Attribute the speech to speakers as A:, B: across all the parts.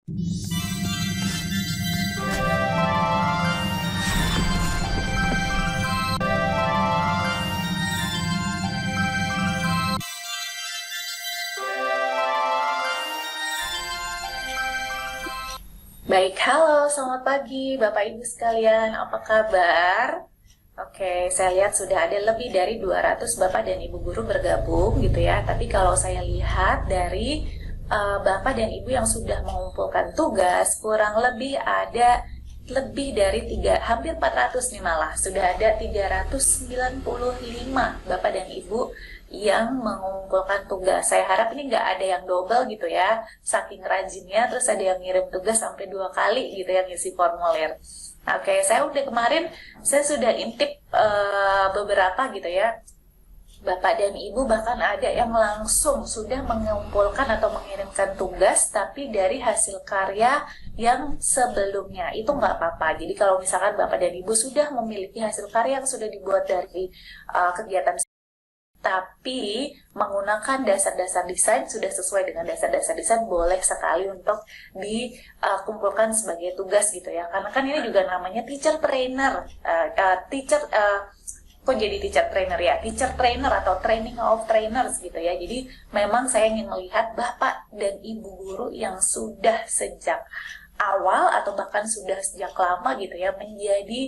A: Baik, halo, selamat pagi Bapak Ibu sekalian, apa kabar? Oke, saya lihat sudah ada lebih dari 200 Bapak dan Ibu guru bergabung gitu ya. Tapi kalau saya lihat dari Bapak dan Ibu yang sudah mengumpulkan tugas, kurang lebih ada lebih dari hampir 400 nih malah. Sudah ada 395 Bapak dan Ibu yang mengumpulkan tugas. Saya harap ini nggak ada yang double gitu ya, saking rajinnya, terus ada yang ngirim tugas sampai 2 kali gitu ya ngisi formulir. Oke, saya sudah intip beberapa gitu ya, Bapak dan Ibu bahkan ada yang langsung sudah mengumpulkan atau mengirimkan tugas tapi dari hasil karya yang sebelumnya. Itu nggak apa-apa. Jadi kalau misalkan Bapak dan Ibu sudah memiliki hasil karya yang sudah dibuat dari kegiatan tapi menggunakan dasar-dasar desain sudah sesuai dengan dasar-dasar desain, boleh sekali untuk dikumpulkan sebagai tugas gitu ya, karena kan ini juga namanya teacher trainer, kok jadi teacher trainer ya, teacher trainer atau training of trainers gitu ya. Jadi memang saya ingin melihat Bapak dan Ibu guru yang sudah sejak awal atau bahkan sudah sejak lama gitu ya menjadi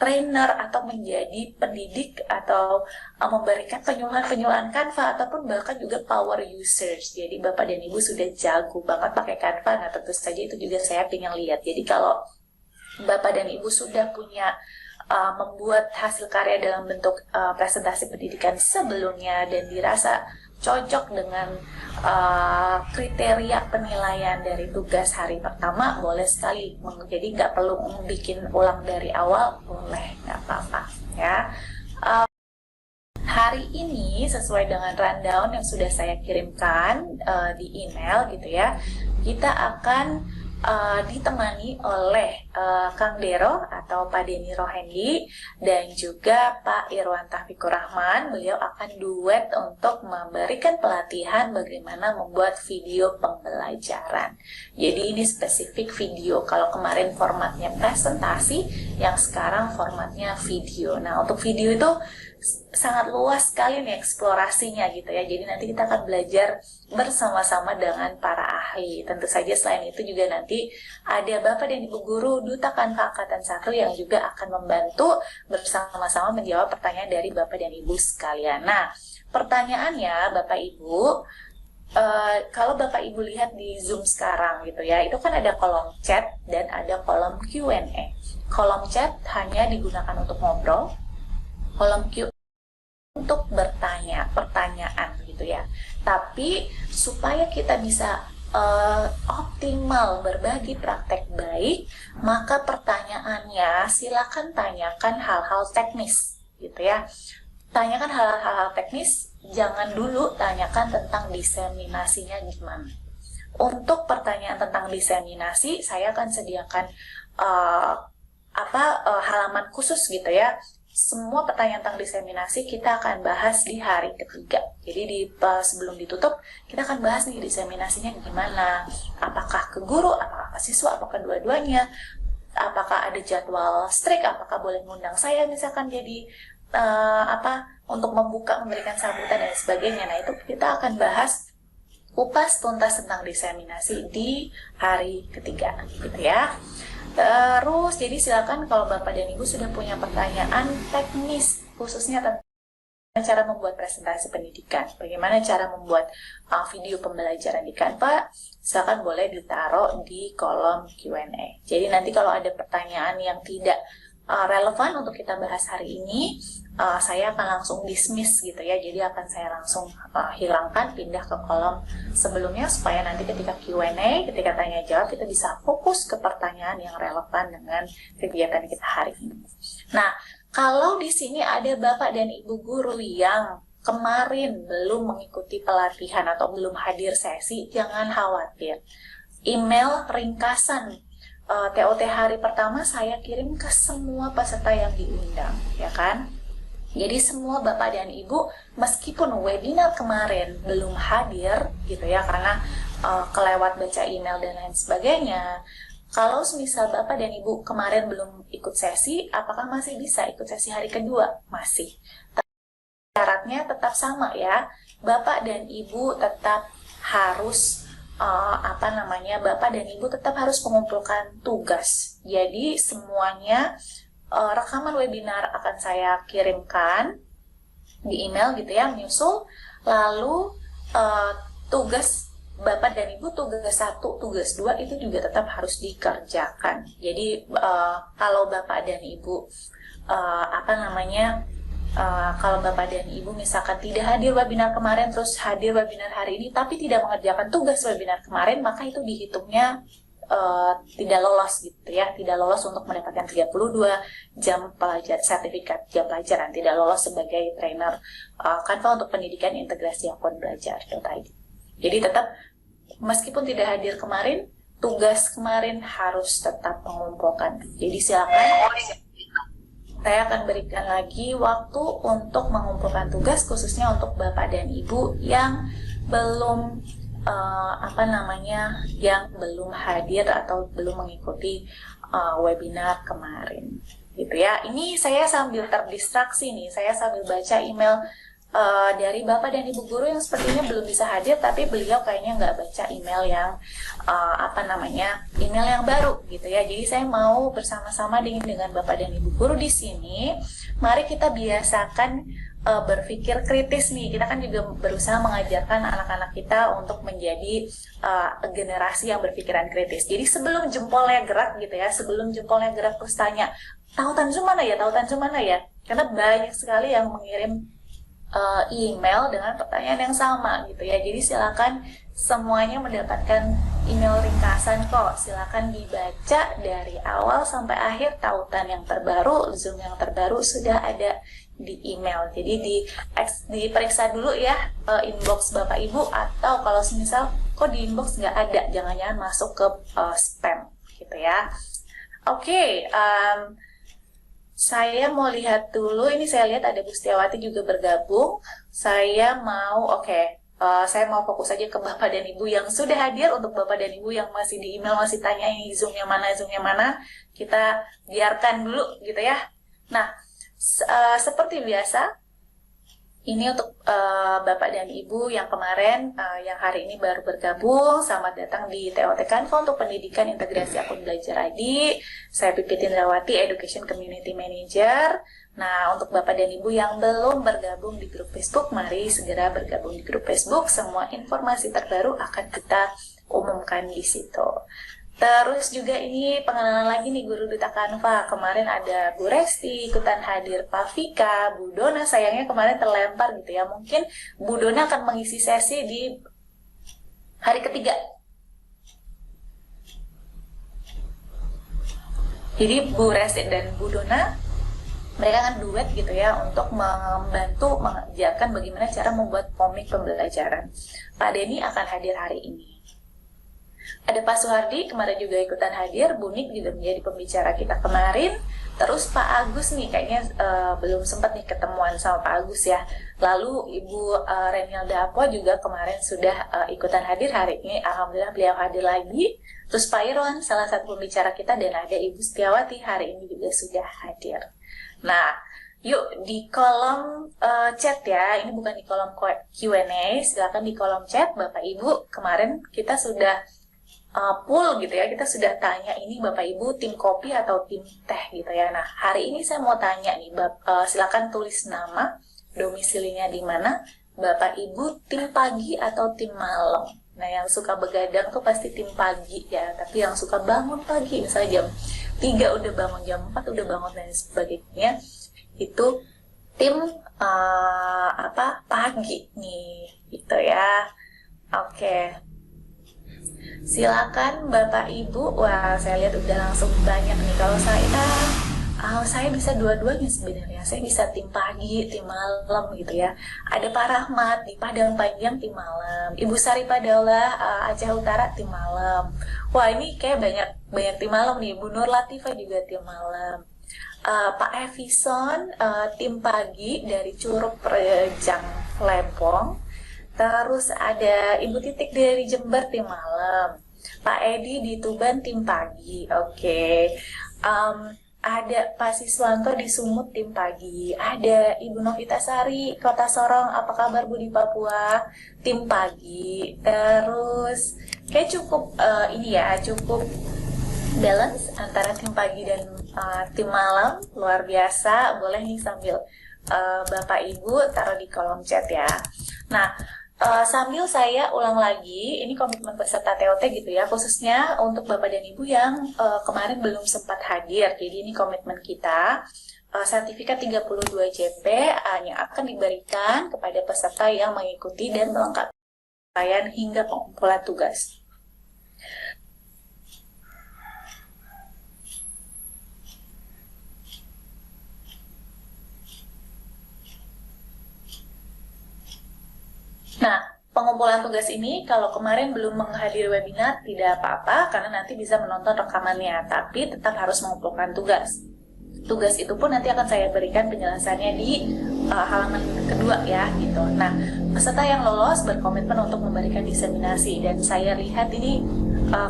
A: trainer atau menjadi pendidik atau memberikan penyuluhan-penyuluhan Canva ataupun bahkan juga power users. Jadi Bapak dan Ibu sudah jago banget pakai Canva. Nah tentu saja itu juga saya ingin lihat. Jadi kalau Bapak dan Ibu sudah punya membuat hasil karya dalam bentuk presentasi pendidikan sebelumnya dan dirasa cocok dengan kriteria penilaian dari tugas hari pertama, boleh sekali. Jadi nggak perlu bikin ulang dari awal, boleh, nggak apa-apa ya. Hari ini sesuai dengan rundown yang sudah saya kirimkan di email gitu ya, kita akan ditemani oleh Kang Dero atau Pak Denny Rohendi dan juga Pak Irwan Taufikur Rahman. Beliau akan duet untuk memberikan pelatihan bagaimana membuat video pembelajaran. Jadi ini spesifik video. Kalau kemarin formatnya presentasi, yang sekarang formatnya video. Nah untuk video itu sangat luas sekali nih eksplorasinya gitu ya. Jadi nanti kita akan belajar bersama-sama dengan para ahli. Tentu saja selain itu juga nanti ada Bapak dan Ibu guru Duta Canva Angkatan 1 yang juga akan membantu bersama-sama menjawab pertanyaan dari Bapak dan Ibu sekalian. Nah, pertanyaannya Bapak Ibu, kalau Bapak Ibu lihat di Zoom sekarang gitu ya, itu kan ada kolom chat dan ada kolom Q&A. Kolom chat hanya digunakan untuk ngobrol, kolom Q untuk bertanya pertanyaan gitu ya. Tapi supaya kita bisa optimal berbagi praktek baik, maka pertanyaannya silakan tanyakan hal-hal teknis gitu ya. Tanyakan hal-hal teknis, jangan dulu tanyakan tentang diseminasinya gimana. Untuk pertanyaan tentang diseminasi, saya akan sediakan halaman khusus gitu ya. Semua pertanyaan tentang diseminasi kita akan bahas di hari ketiga. Jadi sebelum ditutup, kita akan bahas nih diseminasinya gimana. Apakah ke guru, apakah ke siswa, apakah dua-duanya, apakah ada jadwal strict, apakah boleh mengundang saya misalkan jadi untuk memberikan sambutan dan sebagainya. Nah itu kita akan bahas kupas tuntas tentang diseminasi di hari ketiga gitu ya. Terus, jadi silakan kalau Bapak dan Ibu sudah punya pertanyaan teknis, khususnya tentang cara membuat presentasi pendidikan, bagaimana cara membuat video pembelajaran di Canva, silakan boleh ditaruh di kolom Q&A. Jadi nanti kalau ada pertanyaan yang tidak relevan untuk kita bahas hari ini, saya akan langsung dismiss gitu ya. Jadi akan saya langsung hilangkan, pindah ke kolom sebelumnya supaya nanti ketika Q&A, ketika tanya jawab, kita bisa fokus ke pertanyaan yang relevan dengan kegiatan kita hari ini. Nah, kalau di sini ada Bapak dan Ibu guru yang kemarin belum mengikuti pelatihan atau belum hadir sesi, jangan khawatir. Email ringkasan TOT hari pertama saya kirim ke semua peserta yang diundang, ya kan? Jadi semua Bapak dan Ibu, meskipun webinar kemarin belum hadir gitu ya, karena kelewat baca email dan lain sebagainya. Kalau misal Bapak dan Ibu kemarin belum ikut sesi, apakah masih bisa ikut sesi hari kedua? Masih. Syaratnya tetap sama ya. Bapak dan Ibu tetap harus Bapak dan Ibu tetap harus mengumpulkan tugas. Jadi semuanya rekaman webinar akan saya kirimkan di email gitu ya, menyusul. Lalu tugas Bapak dan Ibu tugas 1, tugas 2 itu juga tetap harus dikerjakan. Jadi kalau Bapak dan Ibu kalau Bapak dan Ibu misalkan tidak hadir webinar kemarin terus hadir webinar hari ini tapi tidak mengerjakan tugas webinar kemarin, maka itu dihitungnya tidak lolos gitu ya, tidak lolos untuk mendapatkan 32 jam sertifikat jam pelajaran, tidak lolos sebagai trainer Canva untuk pendidikan integrasi akun belajar.id. Jadi tetap meskipun tidak hadir kemarin, tugas kemarin harus tetap mengumpulkan. Jadi silakan, saya akan berikan lagi waktu untuk mengumpulkan tugas khususnya untuk Bapak dan Ibu yang belum yang belum hadir atau belum mengikuti webinar kemarin gitu ya. Ini saya sambil terdistraksi nih, saya sambil baca email dari Bapak dan Ibu guru yang sepertinya belum bisa hadir, tapi beliau kayaknya nggak baca email yang email yang baru gitu ya. Jadi saya mau bersama-sama dengan Bapak dan Ibu guru di sini, mari kita biasakan berpikir kritis nih. Kita kan juga berusaha mengajarkan anak-anak kita untuk menjadi generasi yang berpikiran kritis. Jadi sebelum jempolnya gerak gitu ya, sebelum jempolnya gerak terus tanya, tautan Zoom mana ya, tautan Zoom mana ya? Karena banyak sekali yang mengirim email dengan pertanyaan yang sama gitu ya. Jadi silakan semuanya mendapatkan email ringkasan kok. Silakan dibaca dari awal sampai akhir. Tautan yang terbaru, Zoom yang terbaru sudah ada di email. Jadi diperiksa dulu ya inbox Bapak Ibu, atau kalau misal kok di inbox nggak ada, jangan-jangan masuk ke spam gitu ya. Oke, saya mau lihat dulu, ini saya lihat ada Bu Setiawati juga bergabung. Saya mau fokus aja ke Bapak dan Ibu yang sudah hadir. Untuk Bapak dan Ibu yang masih di email, masih tanya ini Zoom-nya mana, kita biarkan dulu gitu ya. Nah, seperti biasa, ini untuk Bapak dan Ibu yang kemarin, yang hari ini baru bergabung, selamat datang di TOT Canva untuk pendidikan integrasi akun belajar ID. Saya Pipit Indrawati, Education Community Manager. Nah, untuk Bapak dan Ibu yang belum bergabung di grup Facebook, mari segera bergabung di grup Facebook. Semua informasi terbaru akan kita umumkan di situ. Terus juga ini pengenalan lagi nih guru duta Canva. Kemarin ada Bu Resti ikutan hadir, Pak Vika, Bu Dona sayangnya kemarin terlempar gitu ya. Mungkin Bu Dona akan mengisi sesi di hari ketiga. Jadi Bu Resti dan Bu Dona mereka akan duet gitu ya untuk membantu mengajarkan bagaimana cara membuat komik pembelajaran. Pak Denny akan hadir hari ini. Ada Pak Suhardi, kemarin juga ikutan hadir, Bu Nik juga menjadi pembicara kita kemarin. Terus Pak Agus nih, kayaknya belum sempat nih ketemuan sama Pak Agus ya. Lalu Ibu Renilda Apwa juga kemarin sudah ikutan hadir, hari ini alhamdulillah beliau hadir lagi. Terus Pak Irwan, salah satu pembicara kita, dan ada Ibu Setiawati, hari ini juga sudah hadir. Nah, yuk di kolom chat ya, ini bukan di kolom Q&A, silakan di kolom chat Bapak Ibu. Kemarin kita sudah pool gitu ya, kita sudah tanya ini Bapak Ibu tim kopi atau tim teh gitu ya. Nah, hari ini saya mau tanya nih, silakan tulis nama, domisilinya di mana, Bapak Ibu tim pagi atau tim malam. Nah, yang suka begadang tuh pasti tim pagi ya, tapi yang suka bangun pagi, misalnya jam 3 udah bangun, jam 4 udah bangun dan sebagainya, itu tim pagi nih gitu ya. Oke. Silakan Bapak Ibu. Wah, saya lihat udah langsung banyak nih. Kalau saya bisa dua-duanya sebenarnya. Saya bisa tim pagi, tim malam gitu ya. Ada Pak Rahmat di Padang Panjang tim malam. Ibu Sari Padaulah Aceh Utara tim malam. Wah, ini kayak banyak tim malam nih. Bu Nur Latifah juga tim malam. Pak Evison tim pagi dari Curug Rejang Lempong. Terus ada Ibu Titik dari Jember tim malam. Pak Edi di Tuban tim pagi. Oke. Ada Pak Siswanto di Sumut tim pagi. Ada Ibu Novita Sari Kota Sorong. Apa kabar Bu di Papua? Tim pagi. Terus kayak cukup ini ya, cukup balance antara tim pagi dan tim malam. Luar biasa. Boleh nih sambil Bapak Ibu taruh di kolom chat ya. Nah, sambil saya ulang lagi, ini komitmen peserta TOT gitu ya, khususnya untuk Bapak dan Ibu yang kemarin belum sempat hadir. Jadi ini komitmen kita, sertifikat 32 JP yang akan diberikan kepada peserta yang mengikuti dan melengkapi rangkaian hingga pengumpulan tugas. Nah, pengumpulan tugas ini kalau kemarin belum menghadiri webinar tidak apa-apa karena nanti bisa menonton rekamannya, tapi tetap harus mengumpulkan tugas. Tugas itu pun nanti akan saya berikan penjelasannya di halaman kedua ya gitu. Nah, peserta yang lolos berkomitmen untuk memberikan diseminasi dan saya lihat ini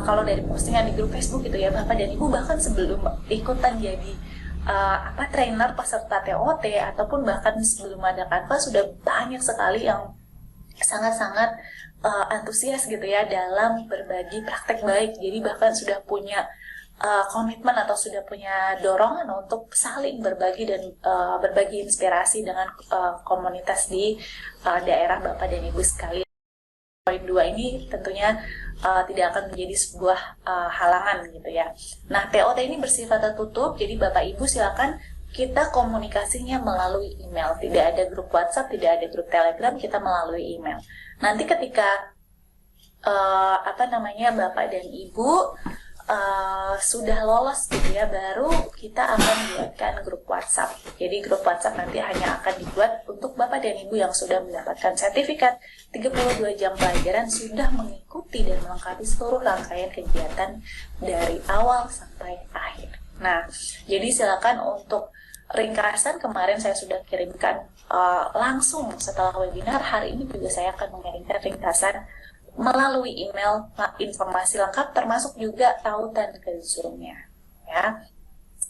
A: kalau dari postingan di grup Facebook gitu ya, Bapak dan Ibu bahkan sebelum ikutan jadi trainer peserta TOT ataupun bahkan sebelum ada Canva sudah banyak sekali yang sangat-sangat antusias gitu ya dalam berbagi praktek baik. Jadi bahkan sudah punya komitmen atau sudah punya dorongan untuk saling berbagi dan berbagi inspirasi dengan komunitas di daerah Bapak dan Ibu sekalian. Poin 2 ini tentunya tidak akan menjadi sebuah halangan gitu ya. Nah, TOT ini bersifat tertutup, jadi Bapak Ibu silakan kita komunikasinya melalui email. Tidak ada grup WhatsApp, tidak ada grup Telegram, kita melalui email. Nanti ketika Bapak dan Ibu sudah lolos gitu ya, baru kita akan buatkan grup WhatsApp. Jadi grup WhatsApp nanti hanya akan dibuat untuk Bapak dan Ibu yang sudah mendapatkan sertifikat 32 jam pelajaran, sudah mengikuti dan melengkapi seluruh rangkaian kegiatan dari awal sampai akhir. Nah, jadi silakan untuk ringkasan kemarin saya sudah kirimkan langsung setelah webinar. Hari ini juga saya akan mengirimkan ringkasan melalui email informasi lengkap termasuk juga tautan ke Zoom-nya ya.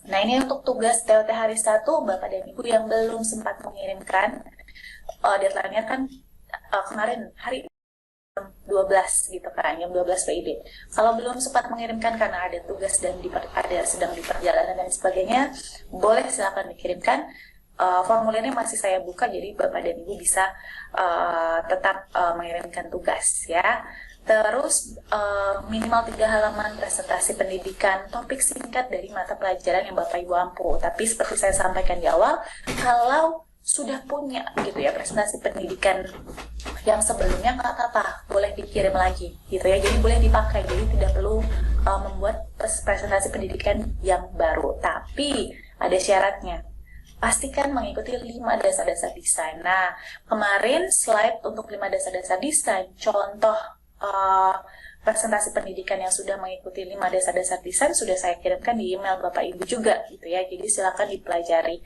A: Nah, ini untuk tugas TOT hari 1 Bapak dan Ibu yang belum sempat mengirimkan, deadline-nya kan kemarin hari 12 gitu kan, jam 12 WIB. Kalau belum sempat mengirimkan karena ada tugas dan sedang di perjalanan dan sebagainya, boleh silakan dikirimkan. Formulirnya masih saya buka, jadi Bapak dan Ibu bisa tetap mengirimkan tugas ya. Terus minimal 3 halaman presentasi pendidikan, topik singkat dari mata pelajaran yang Bapak Ibu ampu. Tapi seperti saya sampaikan di awal, kalau sudah punya gitu ya presentasi pendidikan yang sebelumnya, nggak apa-apa, boleh dikirim lagi gitu ya, jadi boleh dipakai, jadi tidak perlu membuat presentasi pendidikan yang baru. Tapi ada syaratnya, pastikan mengikuti 5 dasar-dasar desain. Nah, kemarin slide untuk 5 dasar-dasar desain, contoh presentasi pendidikan yang sudah mengikuti 5 dasar-dasar desain sudah saya kirimkan di email Bapak Ibu juga gitu ya, jadi silakan dipelajari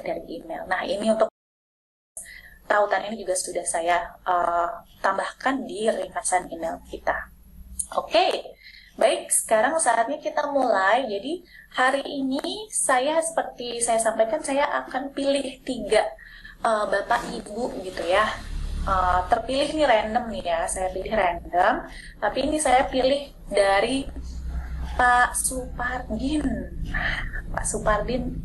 A: dari email. Nah, ini untuk tautan ini juga sudah saya tambahkan di ringkasan email kita. Oke, baik, sekarang saatnya kita mulai. Jadi hari ini saya seperti saya sampaikan, saya akan pilih 3 Bapak Ibu gitu ya. Terpilih nih random nih ya, saya pilih random. Tapi ini saya pilih dari Pak Supardin. Pak Supardin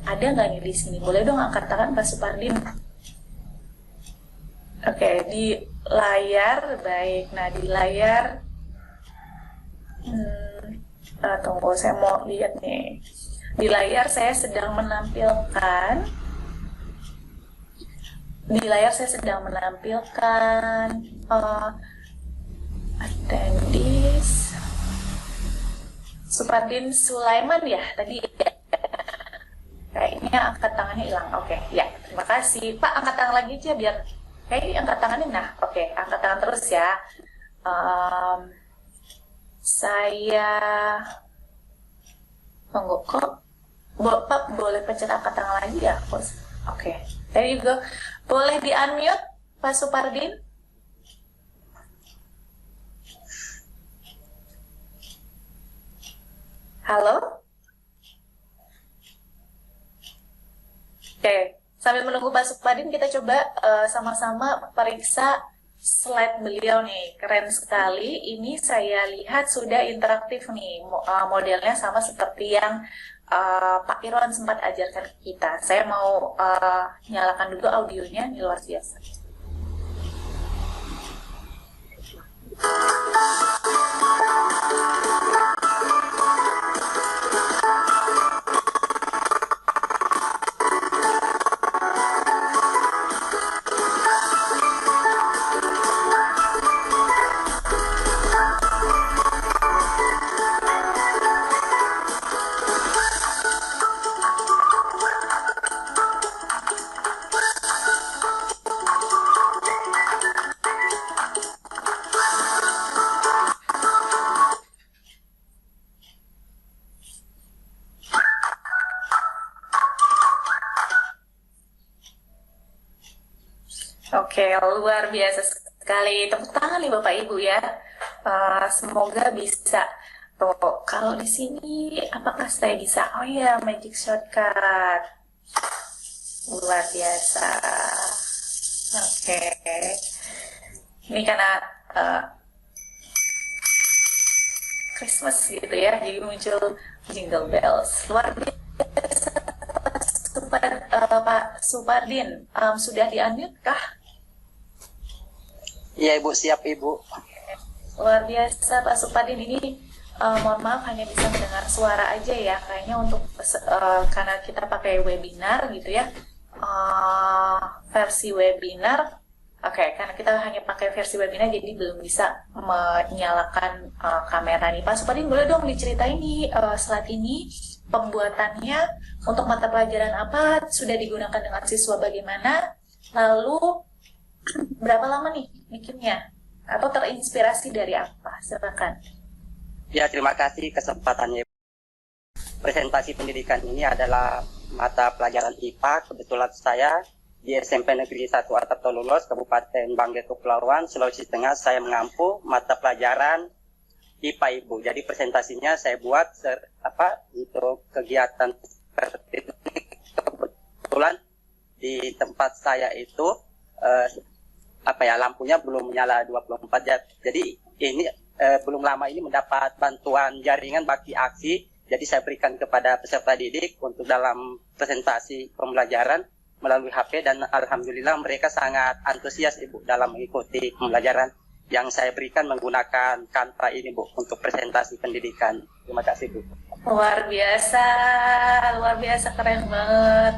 A: ada nggak nih di sini? Boleh dong angkat tangan Pak Supardin. Oke, di layar baik. Nah, di layar tunggu, saya mau lihat nih. Di layar saya sedang menampilkan attendees Supardin Sulaiman ya tadi ya. Kayaknya angkat tangannya hilang. Oke, ya, terima kasih. Pak, angkat tangan lagi aja biar kayaknya angkat tangannya. Nah, oke, angkat tangan terus ya. Saya tunggu kok. Bapak boleh pencet angkat tangan lagi ya, Bos? Oke. There you go. Boleh di-unmute, Pak Supardin? Halo? Oke, sambil menunggu Pak Supardin, kita coba sama-sama periksa slide beliau nih. Keren sekali. Ini saya lihat sudah interaktif nih. Modelnya sama seperti yang Pak Irwan sempat ajarkan ke kita. Saya mau nyalakan dulu audionya, ini luar biasa. Oke, luar biasa sekali. Tepuk tangan nih Bapak Ibu ya. Semoga bisa. Tuh, kalau di sini apakah saya bisa? Oh iya, magic shortcut. Luar biasa. Oke. Ini karena Christmas gitu ya, jadi muncul jingle bells. Luar biasa. Pak Supardin, sudah di-unmute kah?
B: Iya Ibu, siap Ibu.
A: Luar biasa Pak Supardin, ini mohon maaf hanya bisa mendengar suara aja ya, kayaknya untuk karena kita pakai webinar gitu ya, versi webinar. Oke, karena kita hanya pakai versi webinar jadi belum bisa menyalakan kamera nih. Pak Supardin, boleh dong diceritain nih slide ini pembuatannya untuk mata pelajaran apa, sudah digunakan dengan siswa bagaimana, lalu berapa lama nih bikinnya, atau terinspirasi dari apa? Silakan.
B: Ya, terima kasih kesempatannya. Presentasi pendidikan ini adalah mata pelajaran IPA. Kebetulan saya di SMP Negeri 1 Atap Tolulos, Kabupaten Banggai Kepulauan, Sulawesi Tengah, saya mengampu mata pelajaran IPA Ibu. Jadi presentasinya saya buat untuk kegiatan seperti ini. Kebetulan di tempat saya itu lampunya belum menyala 24 jam. Jadi ini belum lama ini mendapat bantuan jaringan bakti aksi. Jadi saya berikan kepada peserta didik untuk dalam presentasi pembelajaran melalui HP, dan alhamdulillah mereka sangat antusias Ibu dalam mengikuti pembelajaran yang saya berikan menggunakan Canva ini Bu untuk presentasi pendidikan. Terima kasih Bu.
A: Luar biasa, keren banget.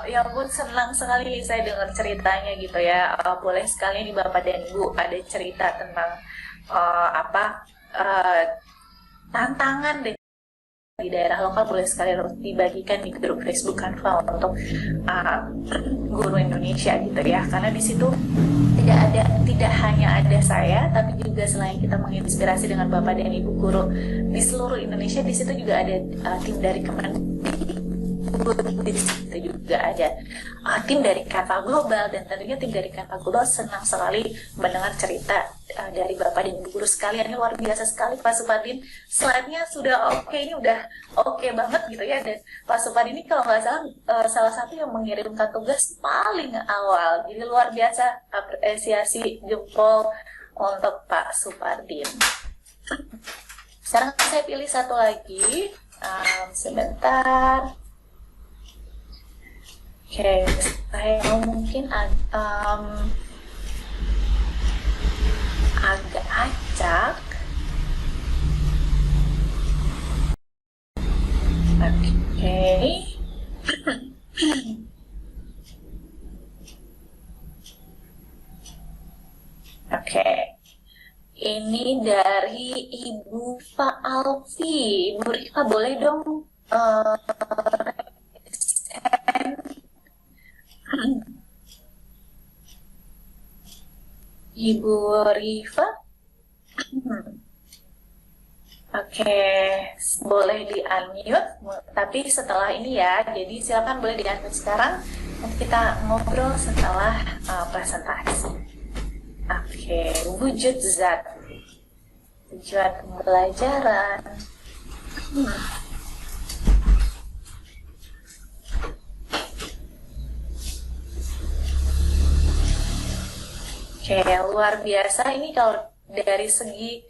A: Ya ampun, senang sekali saya dengar ceritanya gitu ya. Boleh sekali nih Bapak dan Ibu ada cerita tentang tantangan deh di daerah lokal, boleh sekali dibagikan di grup Facebook Canva untuk guru Indonesia gitu ya, karena di situ tidak hanya ada saya, tapi juga selain kita menginspirasi dengan Bapak dan Ibu guru di seluruh Indonesia, di situ juga ada tim dari di situ juga ada tim dari Canva Global, dan tentunya tim dari Canva Global senang sekali mendengar cerita dari Bapak dan Ibu guru sekalian. Ini luar biasa sekali Pak Supardin, slide-nya sudah oke, ini udah oke banget gitu ya. Dan Pak Supardin ini kalau nggak salah salah satu yang mengirimkan tugas paling awal, jadi luar biasa, apresiasi jempol untuk Pak Supardin. Sekarang saya pilih satu lagi, sebentar. Oke, saya mungkin agak acak. Oke. Oke. Ini dari Ibu Pak Alfi. Ibu Rika, boleh dong Ibu Rifa? Oke, boleh di-unmute, tapi setelah ini ya, jadi silakan boleh di-unmute sekarang, Nanti kita ngobrol setelah presentasi. Oke, wujud zat, tujuan pembelajaran. Oke, luar biasa ini kalau dari segi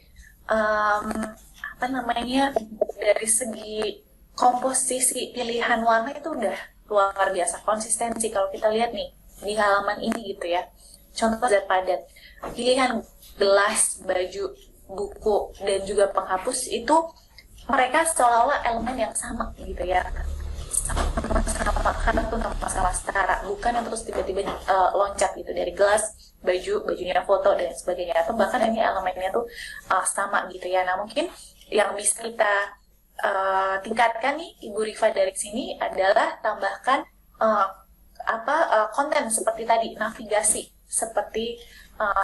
A: dari segi komposisi pilihan warna itu udah luar biasa, konsistensi. Kalau kita lihat nih di halaman ini gitu ya, contoh zat padat, pilihan gelas, baju, buku, dan juga penghapus itu mereka seolah-olah elemen yang sama gitu ya, sama-sama karena tuh sama-sama setara, bukan yang terus tiba-tiba loncat gitu dari gelas, bajunya foto dan sebagainya, atau bahkan ini elemennya tuh sama gitu ya. Nah mungkin yang bisa kita tingkatkan nih Ibu Rifa dari sini adalah tambahkan konten seperti tadi, navigasi seperti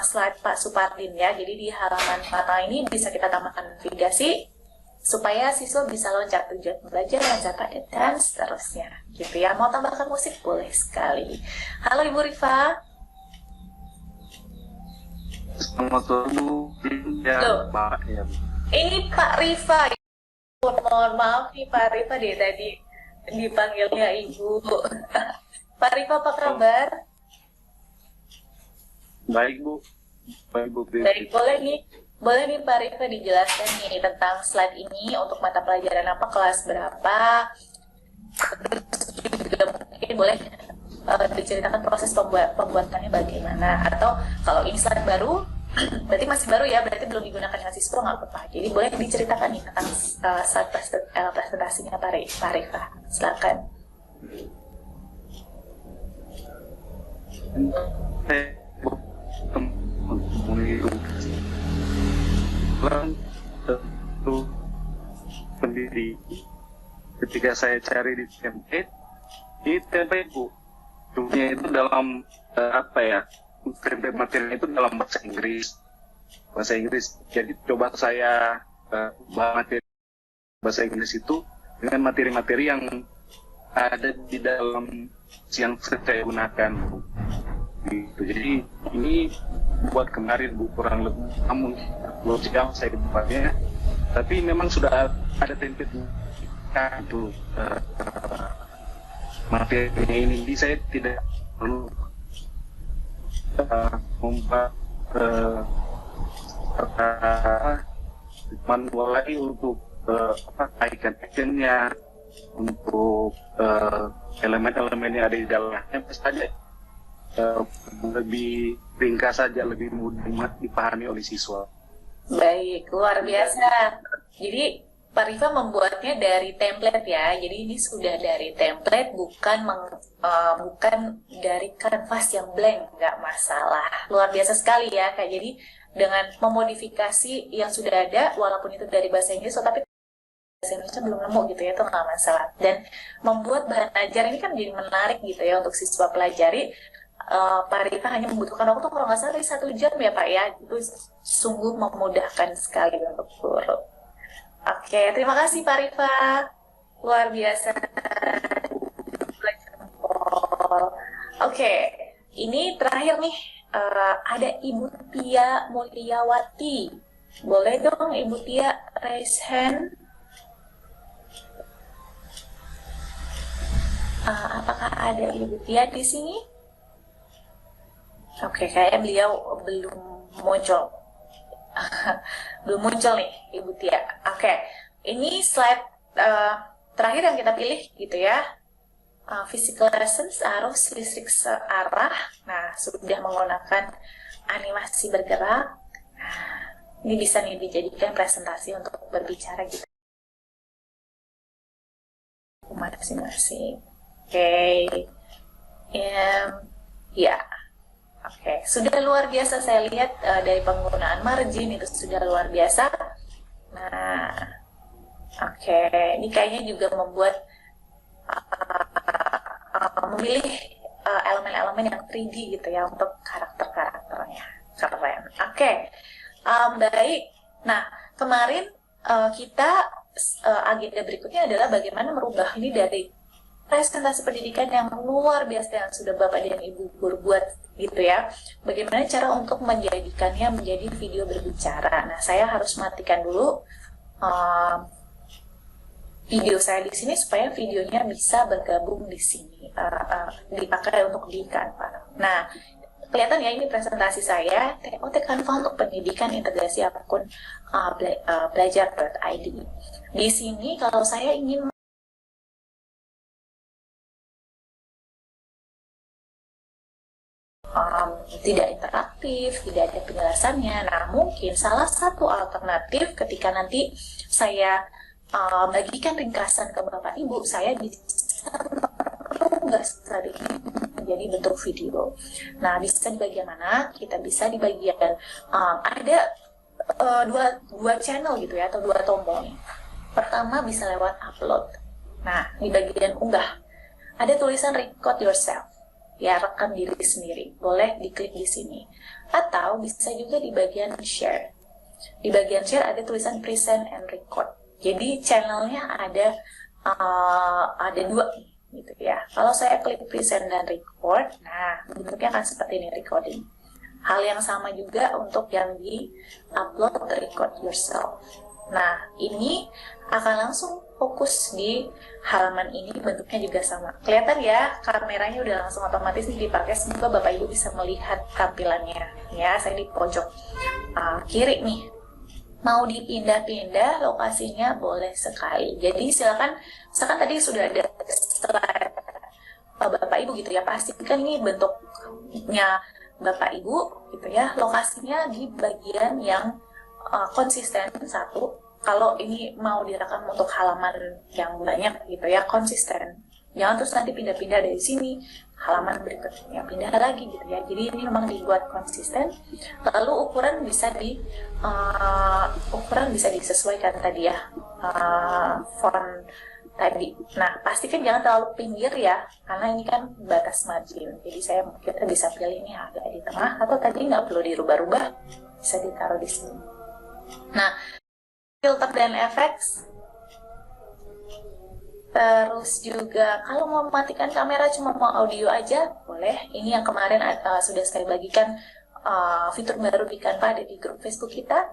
A: slide Pak Supardin ya. Jadi di halaman pertama ini bisa kita tambahkan navigasi supaya siswa bisa loncat tujuan belajar, zat padat, dan seterusnya gitu ya. Mau tambahkan musik boleh sekali. Halo Ibu Rifa.
C: Selamat sore Bu. Ya, Pak. Ya.
A: Ini Pak Rifa. Mohon maaf nih Pak Rifa deh tadi dipanggilnya Ibu. Pak Rifa apa kabar?
C: Baik Bu. Baik Bu.
A: Baik, boleh nih Pak Rifa dijelaskan nih tentang slide ini untuk mata pelajaran apa, kelas berapa? Juga mungkin boleh diceritakan proses pembuatannya bagaimana, atau kalau ini slide baru berarti masih baru ya, berarti belum digunakan dengan siswa, nggak apa-apa. Jadi boleh diceritakan nih tentang slide presentasinya Pak Rifa. Silakan.
C: Tentu pendiri ketika saya cari di template Bu, dunia itu dalam template material itu dalam bahasa Inggris. Jadi coba saya materi bahasa Inggris itu dengan materi-materi yang ada di dalam yang saya gunakan Bu. Gitu. Jadi ini buat kemarin Bu, kurang lebih namun belum jam saya tempatnya, tapi memang sudah ada template itu materinya ini. Jadi saya tidak perlu membuat manual lagi untuk icon-iconnya, untuk elemen-elemen yang ada di dalamnya saja. Lebih ringkas saja, lebih mudah dipahami oleh siswa.
A: Baik, luar biasa. Jadi Pak Rifa membuatnya dari template ya. Jadi ini sudah dari template, bukan dari kanvas yang blank, nggak masalah. Luar biasa sekali ya Kak. Jadi dengan memodifikasi yang sudah ada, walaupun itu dari bahasa Inggris, tapi bahasa Indonesia belum nemu gitu ya, itu nggak masalah. Dan membuat bahan ajar ini kan jadi menarik gitu ya untuk siswa pelajari. Pak Rifa hanya membutuhkan waktu kalau nggak salah 1 jam ya Pak ya. Itu sungguh memudahkan sekali untuk guru. Oke, terima kasih Pak Rifa. Luar biasa. Oke, ini terakhir nih, ada Ibu Tia Mulyawati. Boleh dong Ibu Tia raise hand? Apakah ada Ibu Tia di sini? Oke, kayaknya beliau belum muncul. Belum muncul nih Ibu Tia. Oke, ini slide terakhir yang kita pilih gitu ya. Physical lessons, arus listrik searah. Nah, sudah menggunakan animasi bergerak. Nah, ini bisa nih dijadikan presentasi untuk berbicara gitu masing-masing. Oke. Ya. Oke, sudah luar biasa saya lihat dari penggunaan margin itu sudah luar biasa. Nah, oke, ini kayaknya juga membuat memilih elemen-elemen yang 3D gitu ya untuk karakter-karakternya. Keren. Oke, baik. Nah, kemarin kita agenda berikutnya adalah bagaimana merubah ini dari presentasi pendidikan yang luar biasa yang sudah Bapak dan Ibu berbuat gitu ya. Bagaimana cara untuk menjadikannya menjadi video berbicara. Nah, saya harus matikan dulu video saya di sini supaya videonya bisa bergabung di sini, dipakai untuk di Canva. Nah, kelihatan ya ini presentasi saya TOT Canva untuk pendidikan integrasi akun belajar.id. Di sini kalau saya ingin tidak interaktif, tidak ada penjelasannya. Nah, mungkin salah satu alternatif ketika nanti saya bagikan ringkasan ke Bapak Ibu, saya bisa nggak tadi menjadi bentuk video. Nah, bisa di bagian mana? Kita bisa di bagian ada dua channel gitu ya, atau dua tombol nih. Pertama bisa lewat upload. Nah, di bagian unggah ada tulisan record yourself. Ya, rekam diri sendiri. Boleh diklik di sini. Atau bisa juga di bagian share. Di bagian share ada tulisan present and record. Jadi channelnya ada dua gitu ya. Kalau saya klik present dan record, nah bentuknya akan seperti ini, recording. Hal yang sama juga untuk yang di upload record yourself. Nah, ini akan langsung fokus di halaman ini, bentuknya juga sama. Kelihatan ya, kameranya udah langsung otomatis dipakai. Semoga Bapak Ibu bisa melihat tampilannya. Ya, saya di pojok kiri nih. Mau dipindah-pindah lokasinya boleh sekali. Jadi silakan, misalkan tadi sudah ada slide Bapak Ibu gitu ya, pastikan ini bentuknya Bapak Ibu gitu ya, lokasinya di bagian yang konsisten satu. Kalau ini mau direkam untuk halaman yang banyak gitu ya, konsisten. Jangan terus nanti pindah-pindah dari sini, halaman berikutnya pindah lagi gitu ya. Jadi ini memang dibuat konsisten. Lalu ukuran bisa disesuaikan tadi ya, font tadi. Nah, pastikan jangan terlalu pinggir ya, karena ini kan batas margin. Jadi kita bisa pilih ini agak di tengah, atau tadi nggak perlu dirubah-rubah, bisa ditaruh di sini. Nah, filter dan efek. Terus juga kalau mau mematikan kamera cuma mau audio aja boleh. Ini yang kemarin sudah saya bagikan fitur baru di Canva, ada di grup Facebook kita.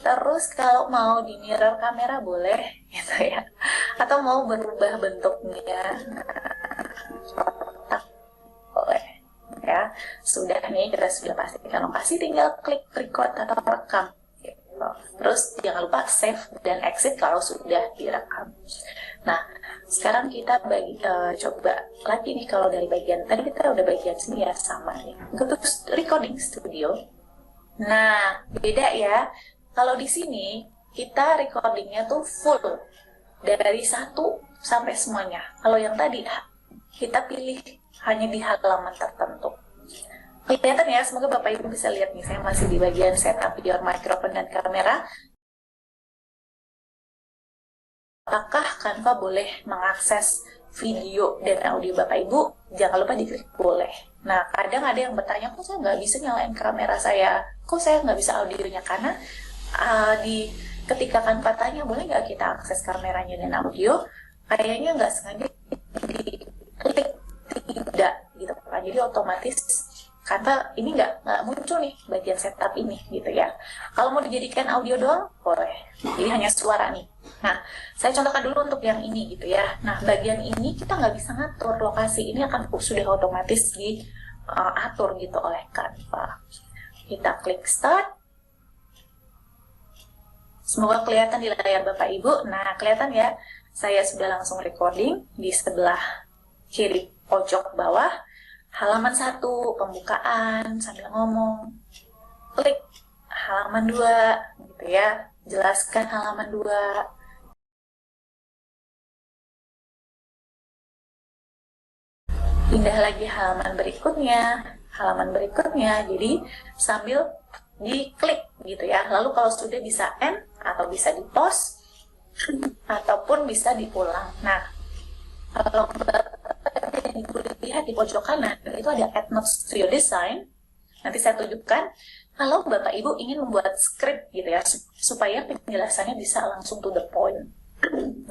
A: Terus kalau mau di mirror kamera boleh gitu ya. Atau mau berubah bentuknya boleh ya. Sudah nih, kita sudah pastikan lokasi, tinggal klik record atau rekam. Terus jangan lupa save dan exit kalau sudah direkam. Nah, sekarang kita coba lagi nih, kalau dari bagian tadi kita udah bagian sini ya, sama nih. Untuk recording studio. Nah, beda ya. Kalau di sini kita recordingnya tuh full dari 1 sampai semuanya. Kalau yang tadi kita pilih hanya di halaman tertentu. Kelihatan ya, semoga Bapak Ibu bisa lihat nih, saya masih di bagian setup your microphone dan kamera. Apakah Canva boleh mengakses video dan audio Bapak Ibu? Jangan lupa diklik boleh. Nah, kadang ada yang bertanya, kok saya nggak bisa nyalain kamera saya? Kok saya nggak bisa audionya? Karena ketika Canva tanya, boleh nggak kita akses kameranya dan audio? Kayaknya nggak sengaja diklik tidak gitu kan. Jadi otomatis Canva ini nggak muncul nih bagian setup ini gitu ya. Kalau mau dijadikan audio doang boleh, jadi hanya suara nih. Nah, saya contohkan dulu untuk yang ini gitu ya. Nah, bagian ini kita nggak bisa ngatur lokasi, ini akan sudah otomatis diatur gitu oleh Canva. Kita klik start. Semoga kelihatan di layar Bapak Ibu. Nah, kelihatan ya, saya sudah langsung recording di sebelah kiri pojok bawah. Halaman 1, pembukaan, sambil ngomong. Klik halaman 2, gitu ya. Jelaskan halaman 2. Pindah lagi halaman berikutnya. Jadi sambil diklik gitu ya. Lalu kalau sudah bisa end, atau bisa di pause, ataupun bisa diulang. Nah, kalau lihat di pojok kanan itu ada add notes to your design. Nanti saya tunjukkan kalau Bapak Ibu ingin membuat script gitu ya, supaya penjelasannya bisa langsung to the point.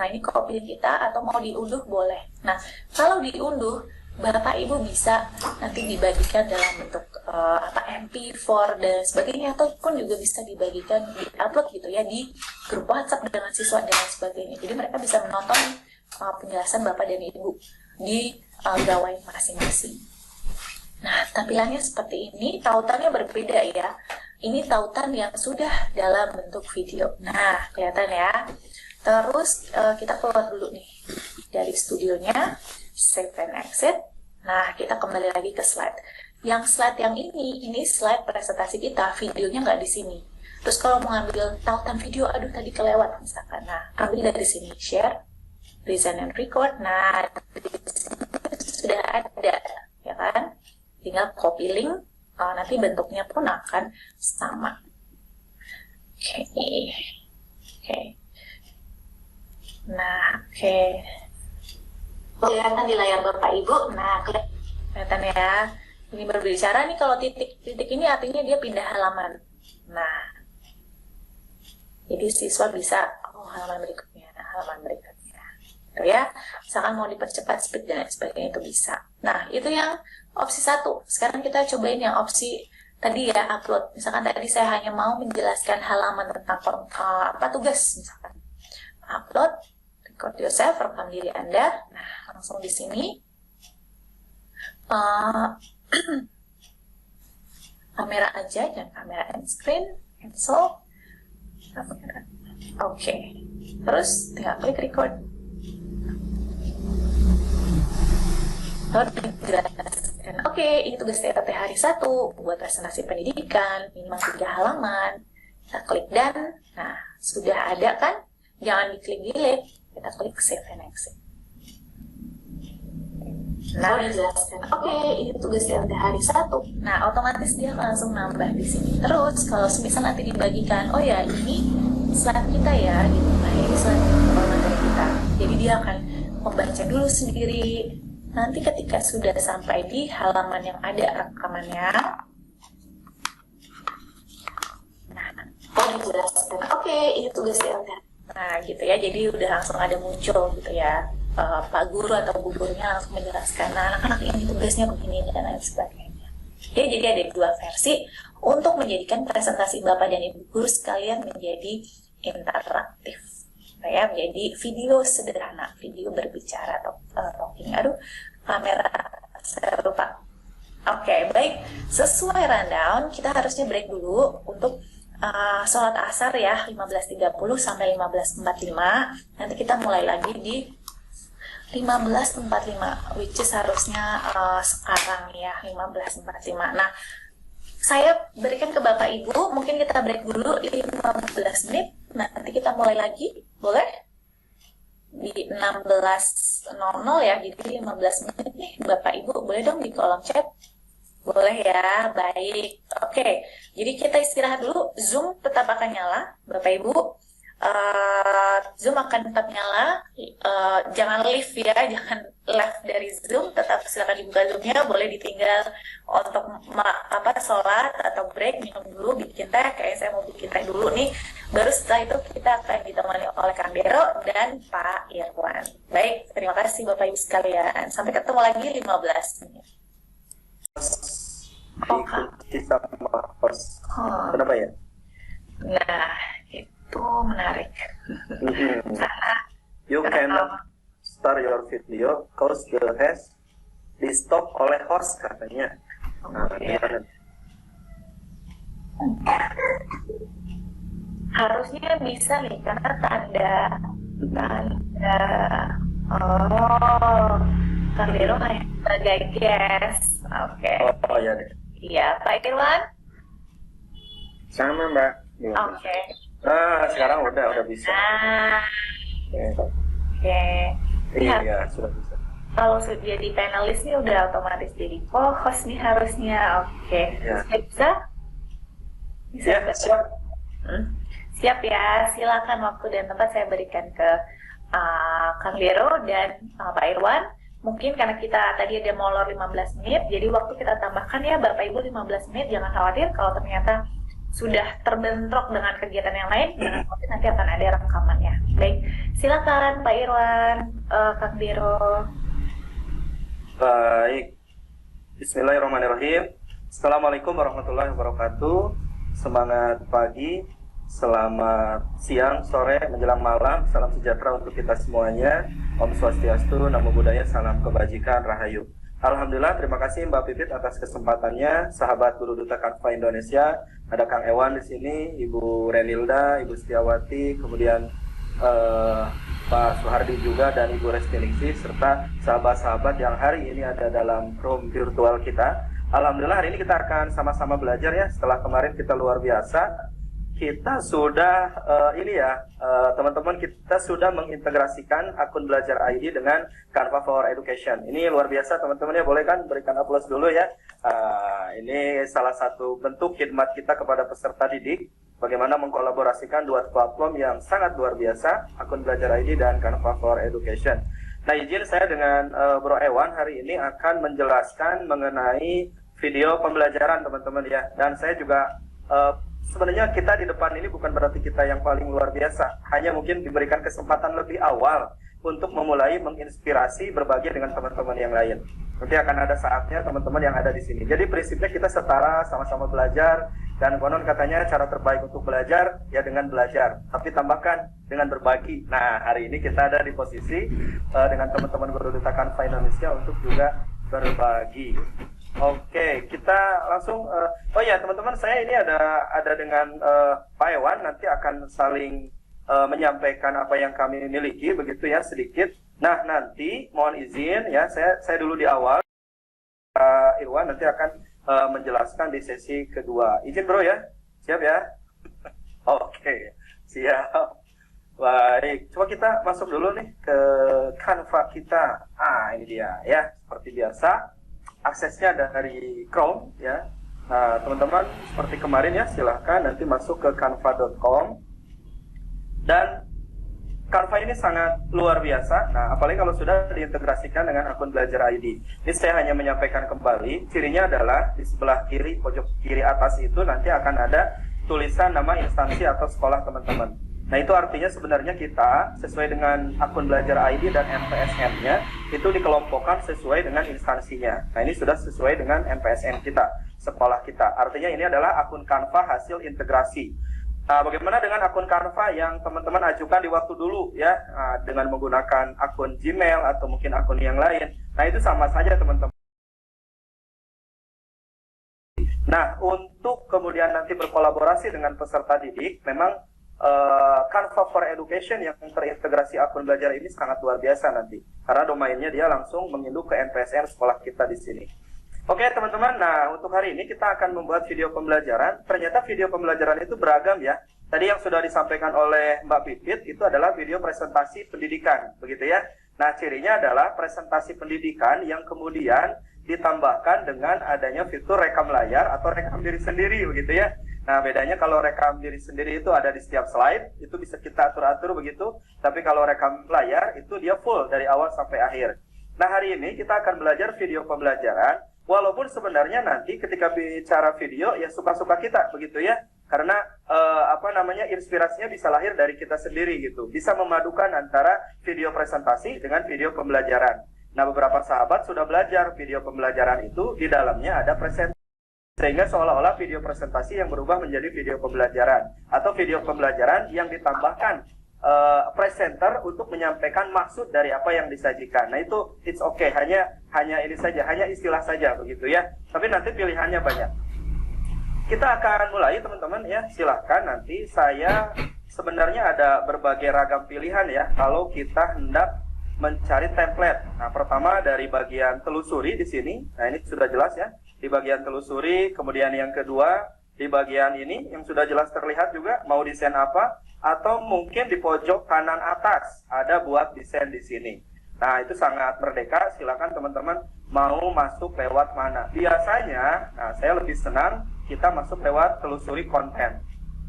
A: Nah, ini copy kita atau mau diunduh boleh. Nah, kalau diunduh, Bapak Ibu bisa nanti dibagikan dalam bentuk MP4 dan sebagainya, ataupun juga bisa dibagikan di upload gitu ya di grup WhatsApp dengan siswa dan sebagainya. Jadi mereka bisa menonton penjelasan Bapak dan Ibu di gawai masing-masing. Nah, tampilannya seperti ini, tautannya berbeda ya. Ini tautan yang sudah dalam bentuk video. Nah, kelihatan ya. Terus kita keluar dulu nih dari studionya, save and exit. Nah, kita kembali lagi ke slide. Yang slide yang ini slide presentasi kita, videonya nggak di sini. Terus kalau mau ambil tautan video, aduh tadi kelewat misalkan. Nah, ambil dari sini, share, present and record. Nah, sudah ada, ya kan? Tinggal copy link, nanti bentuknya pun akan sama. Oke. Nah, oke. Kelihatan di layar Bapak Ibu. Nah, kelihatan ya. Ini berbicara nih, kalau titik ini artinya dia pindah halaman. Nah, jadi siswa bisa, halaman berikutnya. Gitu ya. Misalkan mau dipercepat speed dan sebagainya itu bisa. Nah, itu yang opsi 1. Sekarang kita cobain yang opsi tadi ya, upload. Misalkan tadi saya hanya mau menjelaskan halaman tentang tugas misalkan. Upload, record yourself, rekam diri Anda. Nah, langsung di sini. Kamera aja, jangan kamera end screen. Cancel. Oke. Terus tinggal klik record. Jelaskan. Oke, ini tugas TTT hari 1 buat presentasi pendidikan, minimal 3 halaman. Kita klik done. Nah, sudah ada kan? Jangan diklik delete. Kita klik save and exit. Nah, udah jelaskan. Oke, ini tugas TTT hari 1. Nah, otomatis dia langsung nambah di sini. Terus kalau semisal nanti dibagikan, oh ya ini slide kita ya, gitu. Nah, ini slide materi kita. Jadi dia akan membaca dulu sendiri. Nanti ketika sudah sampai di halaman yang ada rekamannya, dijelaskan. Oke, ini tugas TLT. Nah, gitu ya. Jadi udah langsung ada muncul gitu ya. Pak guru atau bu gurunya langsung menjelaskan. Nah, anak-anak ini tugasnya begini dan lain sebagainya. Ya, jadi ada 2 versi untuk menjadikan presentasi Bapak dan Ibu guru sekalian menjadi interaktif. Ya, menjadi video sederhana, video berbicara atau talking. Aduh, kamera saya lupa. Oke, baik. Sesuai rundown, kita harusnya break dulu untuk sholat asar ya, 15.30 sampai 15.45. Nanti kita mulai lagi di 15.45, which is harusnya sekarang ya, 15.45. Nah, saya berikan ke Bapak Ibu, mungkin kita break dulu 15 menit. Nanti kita mulai lagi, boleh? Di 16.00 ya, jadi 15 menit nih Bapak Ibu, boleh dong di kolom chat? Boleh ya, baik. Oke, jadi kita istirahat dulu, Zoom tetap akan nyala, Bapak Ibu. Zoom akan tetap nyala, jangan leave ya, jangan left dari Zoom, tetap silakan dibuka Zoomnya, boleh ditinggal untuk sholat atau break, minum dulu, bikin teh, kayak saya mau bikin teh dulu nih, baru setelah itu kita akan ditemani oleh Kang Dero dan Pak Irwan. Baik, terima kasih Bapak Ibu sekalian, sampai ketemu lagi 15 menit.
D: Diikuti sama host. Kenapa ya?
A: Nah, itu menarik.
D: You cannot start your video cause the host di stop oleh host katanya. Nah, gimana?
A: Harusnya bisa nih karena tanda Kang Dero hanya sebagai guest. Oke.
D: Oh ya deh.
A: Iya, Pak Irwan.
C: Sama Mbak.
A: Oke.
D: Nah, sekarang udah bisa.
A: Nah, oke.
D: Iya, sudah bisa.
A: Kalau sudah jadi panelis nih udah otomatis jadi co-host nih harusnya. Oke.
D: Ya.
A: Bisa?
D: Ya, siap.
A: Siap ya. Silakan waktu dan tempat saya berikan ke Kang Dero dan Pak Irwan. Mungkin karena kita tadi ada molor 15 menit, jadi waktu kita tambahkan ya Bapak Ibu 15 menit, jangan khawatir kalau ternyata sudah terbentrok dengan kegiatan yang lain, nanti akan ada rekamannya. Baik, silakan Pak Irwan, Kang Dero.
D: Baik, Bismillahirrahmanirrahim. Assalamualaikum warahmatullahi wabarakatuh. Semangat pagi, selamat siang, sore, menjelang malam. Salam sejahtera untuk kita semuanya. Om Swastiastu, Namo Buddhaya, salam kebajikan, rahayu. Alhamdulillah, terima kasih Mbak Pipit atas kesempatannya. Sahabat Guru Duta Kanva Indonesia, ada Kang Ewan di sini, Ibu Renilda, Ibu Setiawati, kemudian Pak Suhardi juga, dan Ibu Restiningsi, serta sahabat-sahabat yang hari ini ada dalam room virtual kita. Alhamdulillah, hari ini kita akan sama-sama belajar ya. Setelah kemarin kita luar biasa, kita sudah teman-teman, kita sudah mengintegrasikan akun Belajar ID dengan Canva for Education. Ini luar biasa teman-teman ya, boleh kan berikan aplaus dulu ya. Ini salah satu bentuk khidmat kita kepada peserta didik, bagaimana mengkolaborasikan dua platform yang sangat luar biasa, akun Belajar ID dan Canva for Education. Nah, izin saya dengan Bro Ewan hari ini akan menjelaskan mengenai video pembelajaran teman-teman ya. Dan saya juga sebenarnya kita di depan ini bukan berarti kita yang paling luar biasa, hanya mungkin diberikan kesempatan lebih awal untuk memulai menginspirasi berbagi dengan teman-teman yang lain. Nanti akan ada saatnya teman-teman yang ada di sini. Jadi prinsipnya kita setara, sama-sama belajar, dan konon katanya cara terbaik untuk belajar ya dengan belajar, tapi tambahkan dengan berbagi. Nah, hari ini kita ada di posisi dengan teman-teman Guru Duta Kanva Indonesia untuk juga berbagi. Oke, kita langsung oh ya teman-teman, saya ini ada dengan Pak Ewan, nanti akan saling menyampaikan apa yang kami miliki begitu ya, sedikit. Nah, nanti mohon izin ya, saya dulu di awal, Pak Irwan nanti akan menjelaskan di sesi kedua. Izin Bro ya, siap ya? Oke, siap. Baik, coba kita masuk dulu nih ke Canva kita. Ini dia ya, seperti biasa. Aksesnya dari Chrome ya. Nah, teman-teman seperti kemarin ya, silahkan nanti masuk ke canva.com. Dan Canva ini sangat luar biasa. Nah, apalagi kalau sudah diintegrasikan dengan akun Belajar ID. Ini saya hanya menyampaikan kembali, cirinya adalah di sebelah kiri, pojok kiri atas itu nanti akan ada tulisan nama instansi atau sekolah teman-teman. Nah, itu artinya sebenarnya kita sesuai dengan akun Belajar ID dan NPSN-nya itu dikelompokkan sesuai dengan instansinya. Nah, ini sudah sesuai dengan NPSN kita, sekolah kita. Artinya ini adalah akun Canva hasil integrasi. Nah, bagaimana dengan akun Canva yang teman-teman ajukan di waktu dulu ya, dengan menggunakan akun Gmail atau mungkin akun yang lain. Nah, itu sama saja teman-teman. Nah, untuk kemudian nanti berkolaborasi dengan peserta didik, memang Canva for Education yang terintegrasi akun belajar ini sangat luar biasa nanti, karena domainnya dia langsung menginduk ke NPSN sekolah kita di sini. Oke teman-teman, nah untuk hari ini kita akan membuat video pembelajaran. Ternyata video pembelajaran itu beragam ya. Tadi yang sudah disampaikan oleh Mbak Pipit itu adalah video presentasi pendidikan, begitu ya. Nah, cirinya adalah presentasi pendidikan yang kemudian ditambahkan dengan adanya fitur rekam layar atau rekam diri sendiri, begitu ya. Nah, bedanya kalau rekam diri sendiri itu ada di setiap slide, itu bisa kita atur-atur begitu. Tapi kalau rekam layar itu dia full dari awal sampai akhir. Nah, hari ini kita akan belajar video pembelajaran. Walaupun sebenarnya nanti ketika bicara video ya suka-suka kita begitu ya. Karena inspirasinya bisa lahir dari kita sendiri gitu. Bisa memadukan antara video presentasi dengan video pembelajaran. Nah, beberapa sahabat sudah belajar video pembelajaran itu di dalamnya ada presentasi. Sehingga seolah-olah video presentasi yang berubah menjadi video pembelajaran, atau video pembelajaran yang ditambahkan presenter untuk menyampaikan maksud dari apa yang disajikan. Nah, itu it's okay, hanya ini saja, hanya istilah saja begitu ya. Tapi nanti pilihannya banyak. Kita akan mulai teman-teman ya. Silahkan, nanti saya sebenarnya ada berbagai ragam pilihan ya kalau kita hendak mencari template. Nah, pertama dari bagian telusuri di sini. Nah, ini sudah jelas ya. Di bagian telusuri, kemudian yang kedua di bagian ini yang sudah jelas terlihat juga mau desain apa, atau mungkin di pojok kanan atas ada buat desain di sini. Nah, itu sangat merdeka, silakan teman-teman mau masuk lewat mana. Biasanya, nah saya lebih senang kita masuk lewat telusuri konten.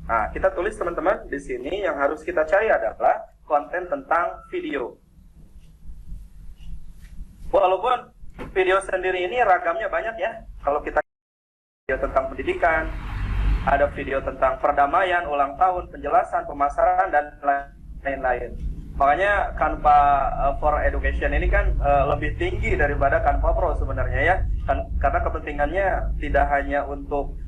D: Nah, kita tulis teman-teman di sini yang harus kita cari adalah konten tentang video. Walaupun video sendiri ini ragamnya banyak ya. Kalau kita video tentang pendidikan, ada video tentang perdamaian, ulang tahun, penjelasan, pemasaran, dan lain-lain. Makanya Canva for Education ini kan lebih tinggi daripada Canva Pro sebenarnya ya, karena kepentingannya tidak hanya untuk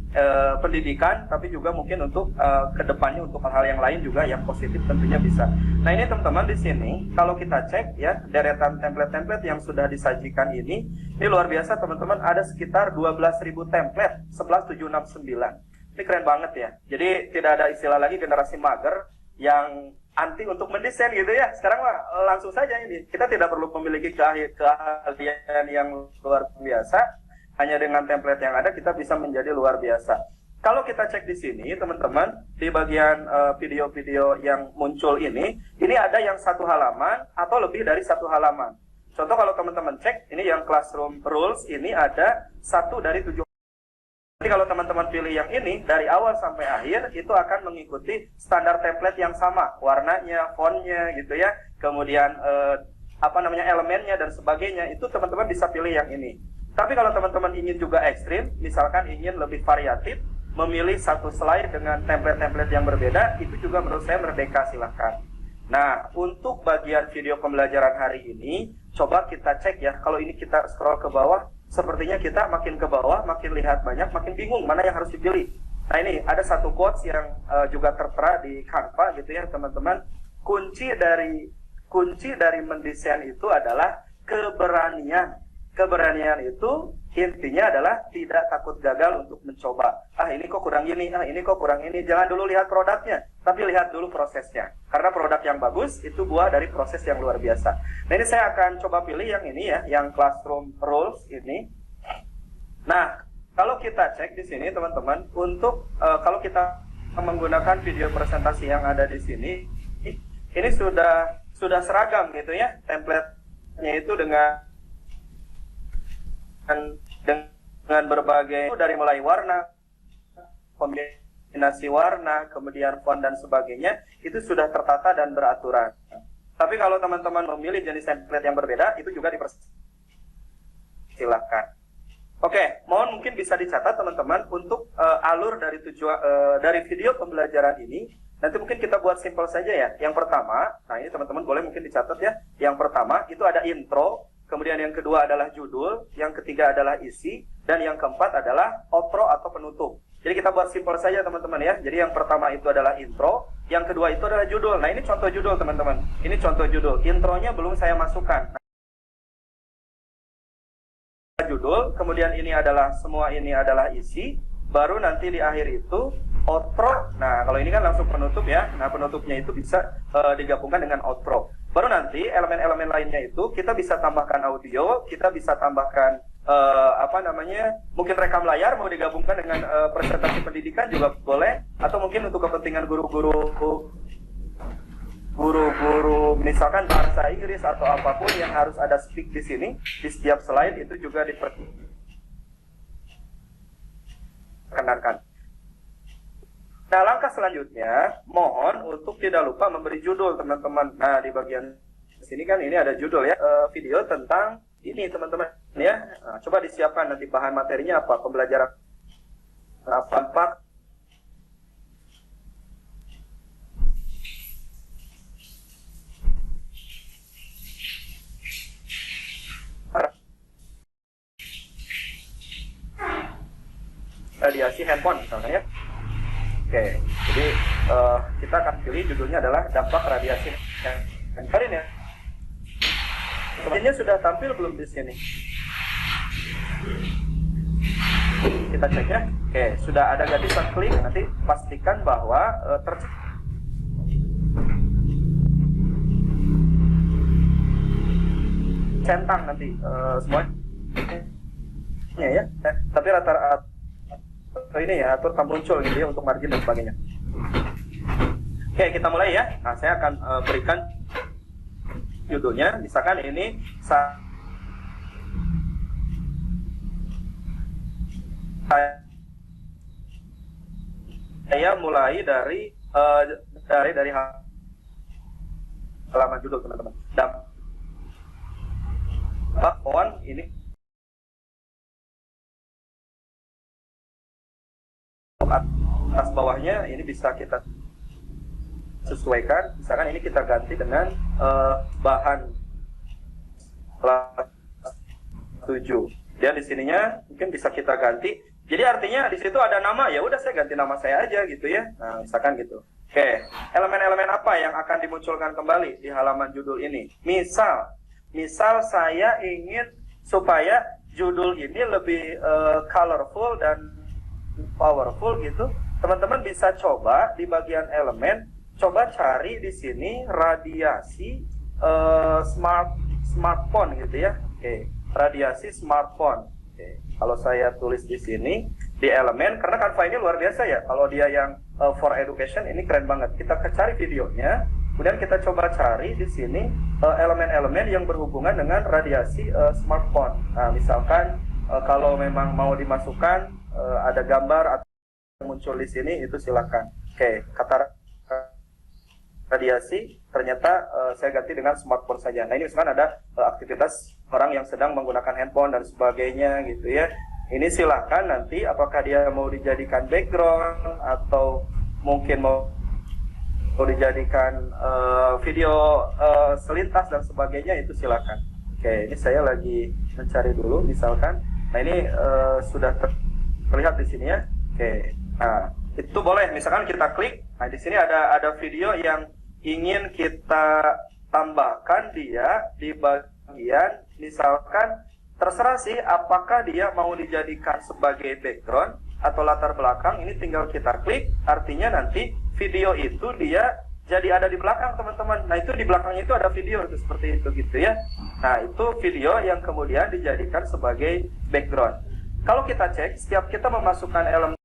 D: pendidikan, tapi juga mungkin untuk kedepannya untuk hal-hal yang lain juga yang positif tentunya bisa. Nah ini teman-teman di sini kalau kita cek ya deretan template-template yang sudah disajikan ini luar biasa teman-teman, ada sekitar 12.000 template 11769. Ini keren banget ya. Jadi tidak ada istilah lagi generasi mager yang anti untuk mendesain gitu ya. Sekarang langsung saja ini kita tidak perlu memiliki keahlian yang luar biasa. Hanya dengan template yang ada kita bisa menjadi luar biasa. Kalau kita cek di sini teman-teman, di bagian video-video yang muncul ini ada yang 1 halaman atau lebih dari 1 halaman. Contoh kalau teman-teman cek, ini yang classroom rules ini ada 1 dari 7. Jadi kalau teman-teman pilih yang ini dari awal sampai akhir itu akan mengikuti standar template yang sama, warnanya, fontnya gitu ya. Kemudian elemennya dan sebagainya itu teman-teman bisa pilih yang ini. Tapi kalau teman-teman ingin juga ekstrim, misalkan ingin lebih variatif, memilih 1 slide dengan template-template yang berbeda, itu juga menurut saya merdeka, silahkan. Nah, untuk bagian video pembelajaran hari ini, coba kita cek ya, kalau ini kita scroll ke bawah, sepertinya kita makin ke bawah, makin lihat banyak, makin bingung mana yang harus dipilih. Nah ini, ada 1 quotes yang juga tertera di Canva gitu ya teman-teman. Kunci dari mendesain itu adalah keberanian. Keberanian itu intinya adalah tidak takut gagal untuk mencoba. Ini kok kurang ini, ini kok kurang ini. Jangan dulu lihat produknya, tapi lihat dulu prosesnya. Karena produk yang bagus itu buah dari proses yang luar biasa. Nah ini saya akan coba pilih yang ini ya, yang classroom rules ini. Nah kalau kita cek di sini teman-teman, untuk kalau kita menggunakan video presentasi yang ada di sini, ini sudah seragam gitu ya, template-nya itu dengan berbagai, dari mulai warna, kombinasi warna, kemudian font dan sebagainya, itu sudah tertata dan beraturan. Tapi kalau teman-teman memilih jenis template yang berbeda, itu juga dipersilakan. Oke, mohon mungkin bisa dicatat teman-teman untuk alur dari dari video pembelajaran ini. Nanti mungkin kita buat simpel saja ya. Yang pertama, nah ini teman-teman boleh mungkin dicatat ya. Yang pertama itu ada intro. Kemudian yang kedua adalah judul, yang ketiga adalah isi, dan yang keempat adalah outro atau penutup. Jadi kita buat simpel saja teman-teman ya. Jadi yang pertama itu adalah intro, yang kedua itu adalah judul. Nah ini contoh judul teman-teman. Ini contoh judul. Intronya belum saya masukkan. Judul, kemudian ini adalah semua ini adalah isi, baru nanti di akhir itu outro. Nah kalau ini kan langsung penutup ya. Nah penutupnya itu bisa digabungkan dengan outro. Baru nanti elemen-elemen lainnya itu kita bisa tambahkan audio, kita bisa tambahkan mungkin rekam layar mau digabungkan dengan presentasi pendidikan juga boleh, atau mungkin untuk kepentingan guru-guru misalkan bahasa Inggris atau apapun yang harus ada speak di sini di setiap slide itu juga diperkenankan. Nah, langkah selanjutnya, mohon untuk tidak lupa memberi judul, teman-teman. Nah, di bagian sini kan ini ada judul ya, video tentang ini, teman-teman. Ya, nah, coba disiapkan nanti bahan materinya apa, pembelajaran apa. Radiasi handphone misalnya ya. Oke, jadi kita akan pilih judulnya adalah dampak radiasi handphone ya. Sebenarnya sudah tampil belum di sini? Kita cek ya. Oke, sudah ada gratisan klik. Nanti pastikan bahwa centang nanti semuanya ya. Tapi rata-rata ini ya, atur tak muncul gitu ya untuk margin dan sebagainya. Oke, kita mulai ya. Nah, saya akan berikan judulnya. Misalkan ini saya mulai dari halaman judul teman-teman. Dampak on ini atas bawahnya ini bisa kita sesuaikan. Misalkan ini kita ganti dengan bahan kelas 7. Dan di sininya mungkin bisa kita ganti. Jadi artinya di situ ada nama, ya udah saya ganti nama saya aja gitu ya. Nah, misalkan gitu. Oke, elemen-elemen apa yang akan dimunculkan kembali di halaman judul ini? Misal saya ingin supaya judul ini lebih colorful dan powerful gitu. Teman-teman bisa coba di bagian elemen, coba cari di sini radiasi smartphone gitu ya. Oke, radiasi smartphone. Oke, kalau saya tulis di sini di elemen, karena Canva ini luar biasa ya. Kalau dia yang for education ini keren banget. Kita cari videonya, kemudian kita coba cari di sini elemen-elemen yang berhubungan dengan radiasi smartphone. Nah, misalkan kalau memang mau dimasukkan ada gambar atau muncul di sini, itu silakan. Oke, kata radiasi ternyata saya ganti dengan smartphone saja. Nah, ini misalkan ada aktivitas orang yang sedang menggunakan handphone dan sebagainya gitu ya. Ini silahkan nanti apakah dia mau dijadikan background atau mungkin mau dijadikan video selintas dan sebagainya, itu silahkan. Oke, ini saya lagi mencari dulu misalkan. Nah, ini sudah terlihat di sini ya. Oke, nah itu boleh misalkan kita klik. Nah, di sini ada video yang ingin kita tambahkan dia di bagian, misalkan terserah sih apakah dia mau dijadikan sebagai background atau latar belakang. Ini tinggal kita klik, artinya nanti video itu dia jadi ada di belakang teman-teman. Nah, itu di belakangnya itu ada video itu seperti itu gitu ya. Nah, itu video yang kemudian dijadikan sebagai background. Kalau kita cek, setiap kita memasukkan elemen,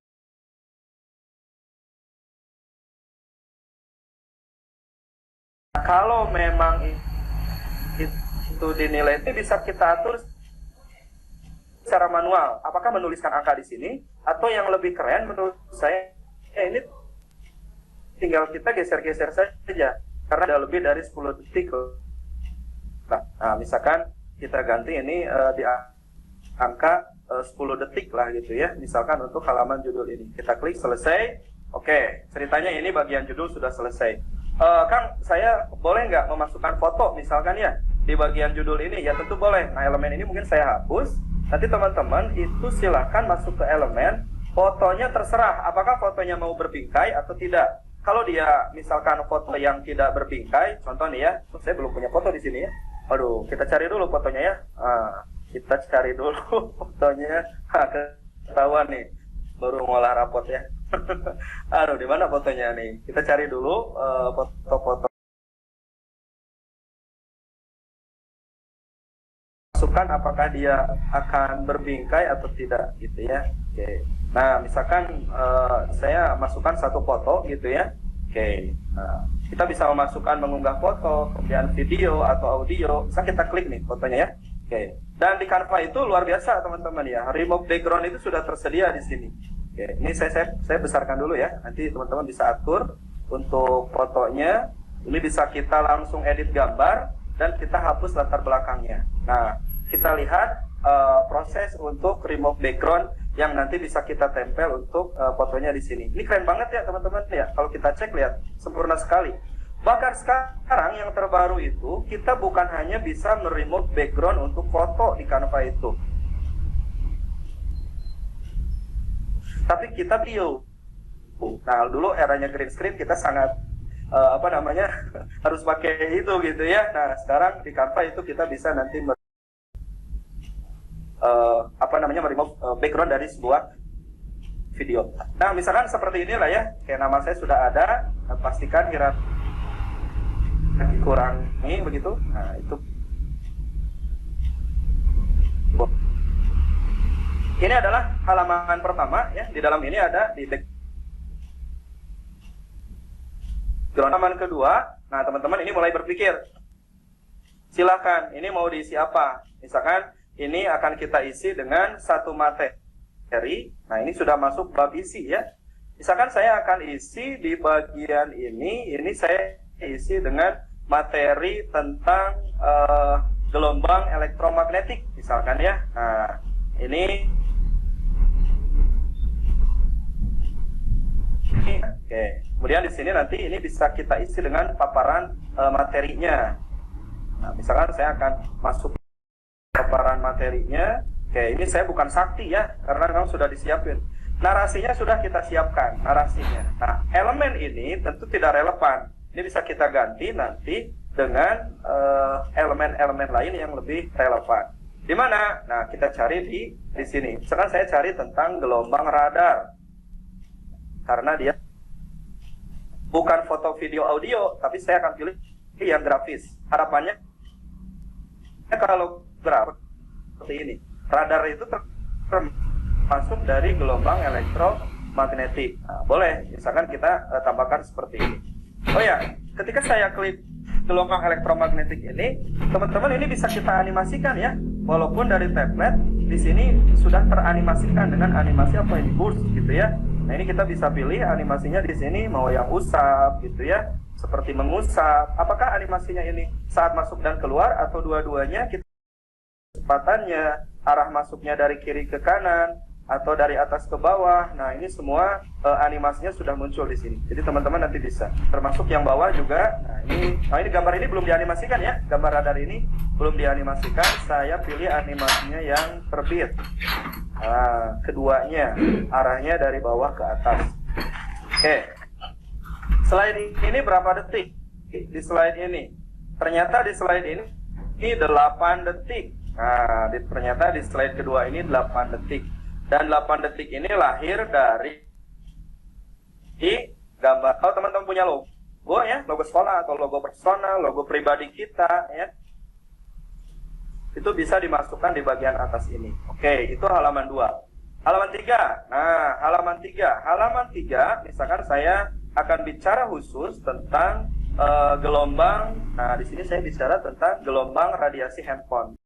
D: kalau memang itu dinilai, itu bisa kita atur secara manual. Apakah menuliskan angka di sini, atau yang lebih keren menurut saya, ini tinggal kita geser-geser saja, karena ada lebih dari 10 detik. Nah, misalkan kita ganti ini di angka 10 detik lah gitu ya, misalkan untuk halaman judul ini. Kita klik selesai. Oke, ceritanya ini bagian judul sudah selesai. Kang, saya boleh nggak memasukkan foto misalkan ya di bagian judul ini? Ya tentu boleh. Nah, elemen ini mungkin saya hapus. Nanti teman-teman itu silahkan masuk ke elemen. Fotonya terserah apakah fotonya mau berbingkai atau tidak. Kalau dia misalkan foto yang tidak berbingkai, contoh nih ya, saya belum punya foto di sini ya. Aduh, kita cari dulu fotonya ya. Kita cari dulu fotonya. Ketahuan nih, baru ngolah rapot ya. Aduh, di mana fotonya nih? Kita cari dulu foto-foto. Masukkan apakah dia akan berbingkai atau tidak gitu ya. Oke. Nah, misalkan saya masukkan satu foto gitu ya. Oke. Nah, kita bisa memasukkan mengunggah foto, kemudian video atau audio. Bisa kita klik nih fotonya ya. Oke. Dan di Canva itu luar biasa teman-teman ya. Remove background itu sudah tersedia di sini. Oke. Ini saya besarkan dulu ya. Nanti teman-teman bisa atur untuk fotonya. Ini bisa kita langsung edit gambar dan kita hapus latar belakangnya. Nah, kita lihat proses untuk remove background yang nanti bisa kita tempel untuk fotonya di sini. Ini keren banget ya teman-teman ya. Kalau kita cek lihat sempurna sekali. Bahkan sekarang yang terbaru itu kita bukan hanya bisa meremove background untuk foto di Canva itu, tapi kita video. Nah, dulu eranya green screen kita sangat harus pakai itu gitu ya. Nah, sekarang di Canva itu kita bisa nanti meremove background dari sebuah video. Nah, misalkan seperti inilah ya, kayak nama saya sudah ada, pastikan dikurangi begitu. Nah, itu ini adalah halaman pertama ya. Di dalam ini ada di background. Halaman kedua. Nah, teman-teman ini mulai berpikir. Silakan, ini mau diisi apa? Misalkan ini akan kita isi dengan satu materi. Nah, ini sudah masuk bab isi ya. Misalkan saya akan isi di bagian ini saya isi dengan materi tentang gelombang elektromagnetik misalkan ya. Nah, ini Oke. Kemudian di sini nanti ini bisa kita isi dengan paparan materinya. Nah, misalkan saya akan masuk paparan materinya. Oke, ini saya bukan sakti ya, karena memang sudah disiapin. Narasinya sudah kita siapkan, narasinya. Nah, elemen ini tentu tidak relevan. Ini bisa kita ganti nanti dengan elemen-elemen lain yang lebih relevan. Di mana? Nah, kita cari di sini. Misalkan saya cari tentang gelombang radar. Karena dia bukan foto, video, audio, tapi saya akan pilih yang grafis. Harapannya kalau grafis seperti ini. Radar itu termasuk dari gelombang elektromagnetik. Nah, boleh, misalkan kita tambahkan seperti ini. Oh ya, ketika saya klik gelombang elektromagnetik ini, teman-teman ini bisa kita animasikan ya. Walaupun dari template di sini sudah teranimasikan dengan animasi apa ini, burst gitu ya. Nah, ini kita bisa pilih animasinya di sini mau yang usap gitu ya, seperti mengusap. Apakah animasinya ini saat masuk dan keluar atau dua-duanya? Kita kecepatannya, arah masuknya dari kiri ke kanan atau dari atas ke bawah. Nah, ini semua animasinya sudah muncul di sini. Jadi teman-teman nanti bisa, termasuk yang bawah juga. Nah ini gambar ini belum dianimasikan ya, gambar radar ini belum dianimasikan. Saya pilih animasinya yang terbit. Nah, keduanya arahnya dari bawah ke atas. Oke. Slide ini berapa detik? Di slide ini. Ternyata di slide ini 8 detik. Nah, ternyata di slide kedua ini 8 detik. Dan 8 detik ini lahir dari gambar. Kalau teman-teman punya logo ya, logo sekolah atau logo personal, logo pribadi kita ya, itu bisa dimasukkan di bagian atas ini. Oke, itu halaman 2. Halaman 3. Nah, halaman 3 misalkan saya akan bicara khusus tentang gelombang. Nah, di sini saya bicara tentang gelombang radiasi handphone.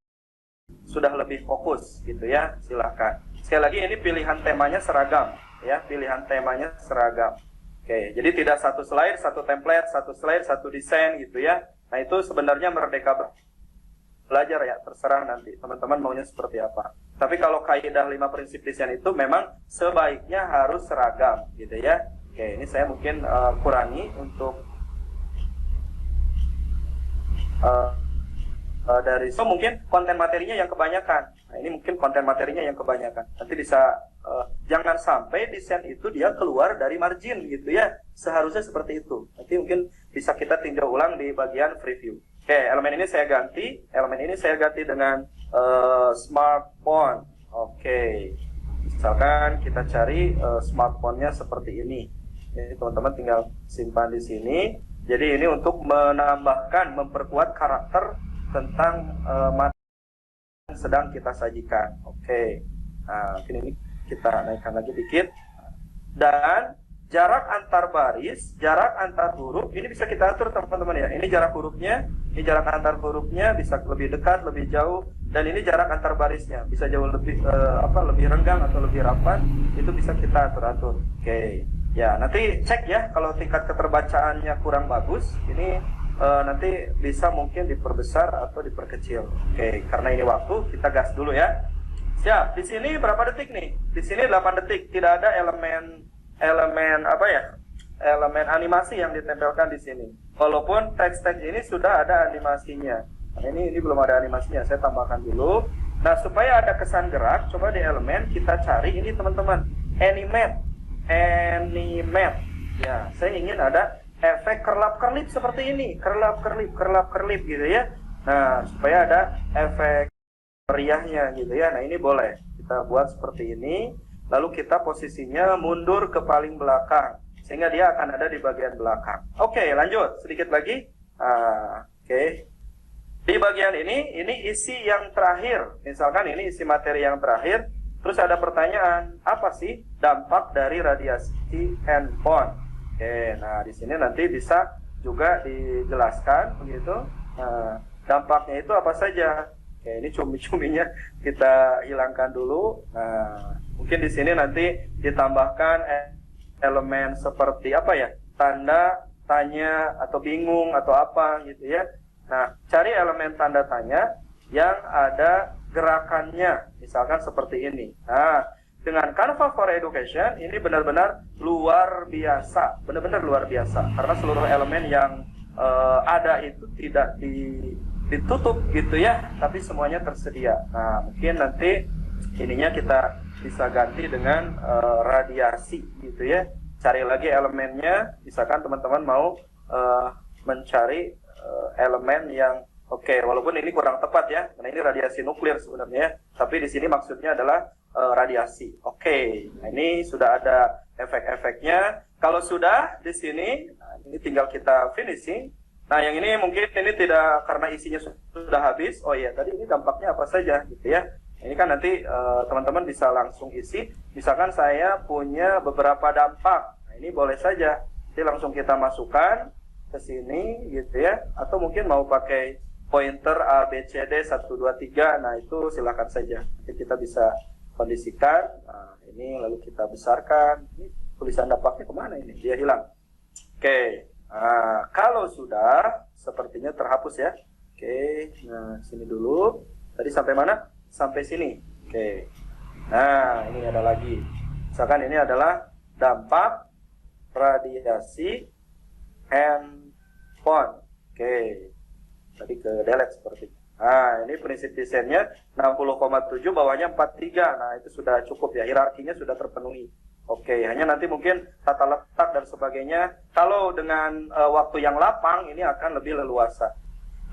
D: Sudah lebih fokus gitu ya, silahkan. Sekali lagi ini pilihan temanya seragam ya, pilihan temanya seragam. Oke, jadi tidak satu slide, satu template, satu slide, satu desain gitu ya. Nah, itu sebenarnya merdeka belajar ya, terserah nanti teman-teman maunya seperti apa. Tapi kalau kaidah 5 prinsip desain itu memang sebaiknya harus seragam gitu ya. Oke, ini saya mungkin kurangi untuk dari mungkin konten materinya yang kebanyakan. Nah, ini mungkin konten materinya yang kebanyakan. Nanti bisa jangan sampai desain itu dia keluar dari margin gitu ya. Seharusnya seperti itu. Nanti mungkin bisa kita tinjau ulang di bagian preview. Oke, elemen ini saya ganti. Elemen ini saya ganti dengan smartphone. Oke. Misalkan kita cari smartphone-nya seperti ini. Jadi teman-teman tinggal simpan di sini. Jadi ini untuk menambahkan, memperkuat karakter tentang materi yang sedang kita sajikan. Oke. Nah, ini kita naikkan lagi dikit. Dan jarak antar baris, jarak antar huruf, ini bisa kita atur teman-teman ya. Ini jarak hurufnya, ini jarak antar hurufnya bisa lebih dekat, lebih jauh, dan ini jarak antar barisnya bisa jauh lebih lebih renggang atau lebih rapat. Itu bisa kita atur-atur. Oke. Ya, nanti cek ya kalau tingkat keterbacaannya kurang bagus, ini nanti bisa mungkin diperbesar atau diperkecil. Oke, karena ini waktu, kita gas dulu ya. Siap. Di sini berapa detik nih? Di sini 8 detik. Tidak ada elemen apa ya? Elemen animasi yang ditempelkan di sini. Walaupun teks-teks ini sudah ada animasinya. Nah, ini belum ada animasinya. Saya tambahkan dulu. Nah, supaya ada kesan gerak, coba di elemen kita cari ini teman-teman. Animate. Ya, saya ingin ada efek kerlap-kerlip seperti ini, kerlap-kerlip gitu ya. Nah, supaya ada efek meriahnya gitu ya. Nah, ini boleh kita buat seperti ini. Lalu kita posisinya mundur ke paling belakang, sehingga dia akan ada di bagian belakang. Oke, lanjut sedikit lagi. Oke. Di bagian ini isi yang terakhir. Misalkan ini isi materi yang terakhir. Terus ada pertanyaan, apa sih dampak dari radiasi handphone? Oke, nah di sini nanti bisa juga dijelaskan begitu. Nah, dampaknya itu apa saja? Oke, ini cumi-cuminya kita hilangkan dulu. Nah, mungkin di sini nanti ditambahkan elemen seperti apa ya? Tanda tanya atau bingung atau apa gitu ya. Nah, cari elemen tanda tanya yang ada gerakannya, misalkan seperti ini. Nah, dengan Canva for Education ini benar-benar luar biasa, benar-benar luar biasa, karena seluruh elemen yang ada itu tidak ditutup gitu ya, tapi semuanya tersedia. Nah, mungkin nanti ininya kita bisa ganti dengan radiasi gitu ya. Cari lagi elemennya, misalkan teman-teman mau mencari elemen yang walaupun ini kurang tepat ya, karena ini radiasi nuklir sebenarnya, tapi di sini maksudnya adalah radiasi. Nah ini sudah ada efek-efeknya. Kalau sudah di sini, ini tinggal kita finishing. Nah yang ini mungkin ini tidak karena isinya sudah habis. Oh iya, tadi ini dampaknya apa saja gitu ya. Ini kan nanti teman-teman bisa langsung isi. Misalkan saya punya beberapa dampak. Nah ini boleh saja. Jadi langsung kita masukkan ke sini gitu ya. Atau mungkin mau pakai pointer A, B, C, D, 1, 2, 3. Nah itu silakan saja. Nanti kita bisa kondisikan. Nah ini lalu kita besarkan. Ini tulisan dampaknya kemana ini? Dia hilang. Nah, kalau sudah sepertinya terhapus ya. Nah sini dulu. Tadi sampai mana? Sampai sini. Nah ini ada lagi. Misalkan ini adalah dampak radiasi handphone. Tadi ke delete seperti itu. Nah ini prinsip desainnya 60,7, bawahnya 43. Nah itu sudah cukup ya, hierarkinya sudah terpenuhi. Hanya nanti mungkin tata letak dan sebagainya. Kalau dengan waktu yang lapang ini akan lebih leluasa.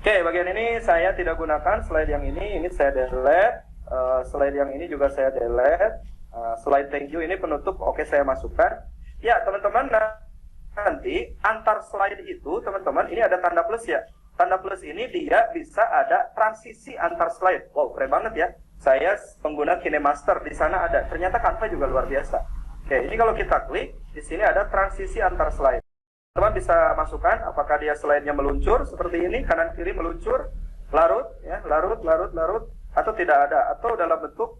D: Bagian ini saya tidak gunakan slide yang ini saya delete. Slide yang ini juga saya delete. Slide thank you ini penutup, saya masukkan. Ya teman-teman, nanti antar slide itu teman-teman ini ada tanda plus ya. Tanda plus ini dia bisa ada transisi antar slide. Wow, keren banget ya. Saya pengguna KineMaster, di sana ada. Ternyata Canva juga luar biasa. Ini kalau kita klik, di sini ada transisi antar slide. Teman bisa masukkan apakah dia slide-nya meluncur seperti ini, kanan kiri meluncur, larut ya, larut, atau tidak ada, atau dalam bentuk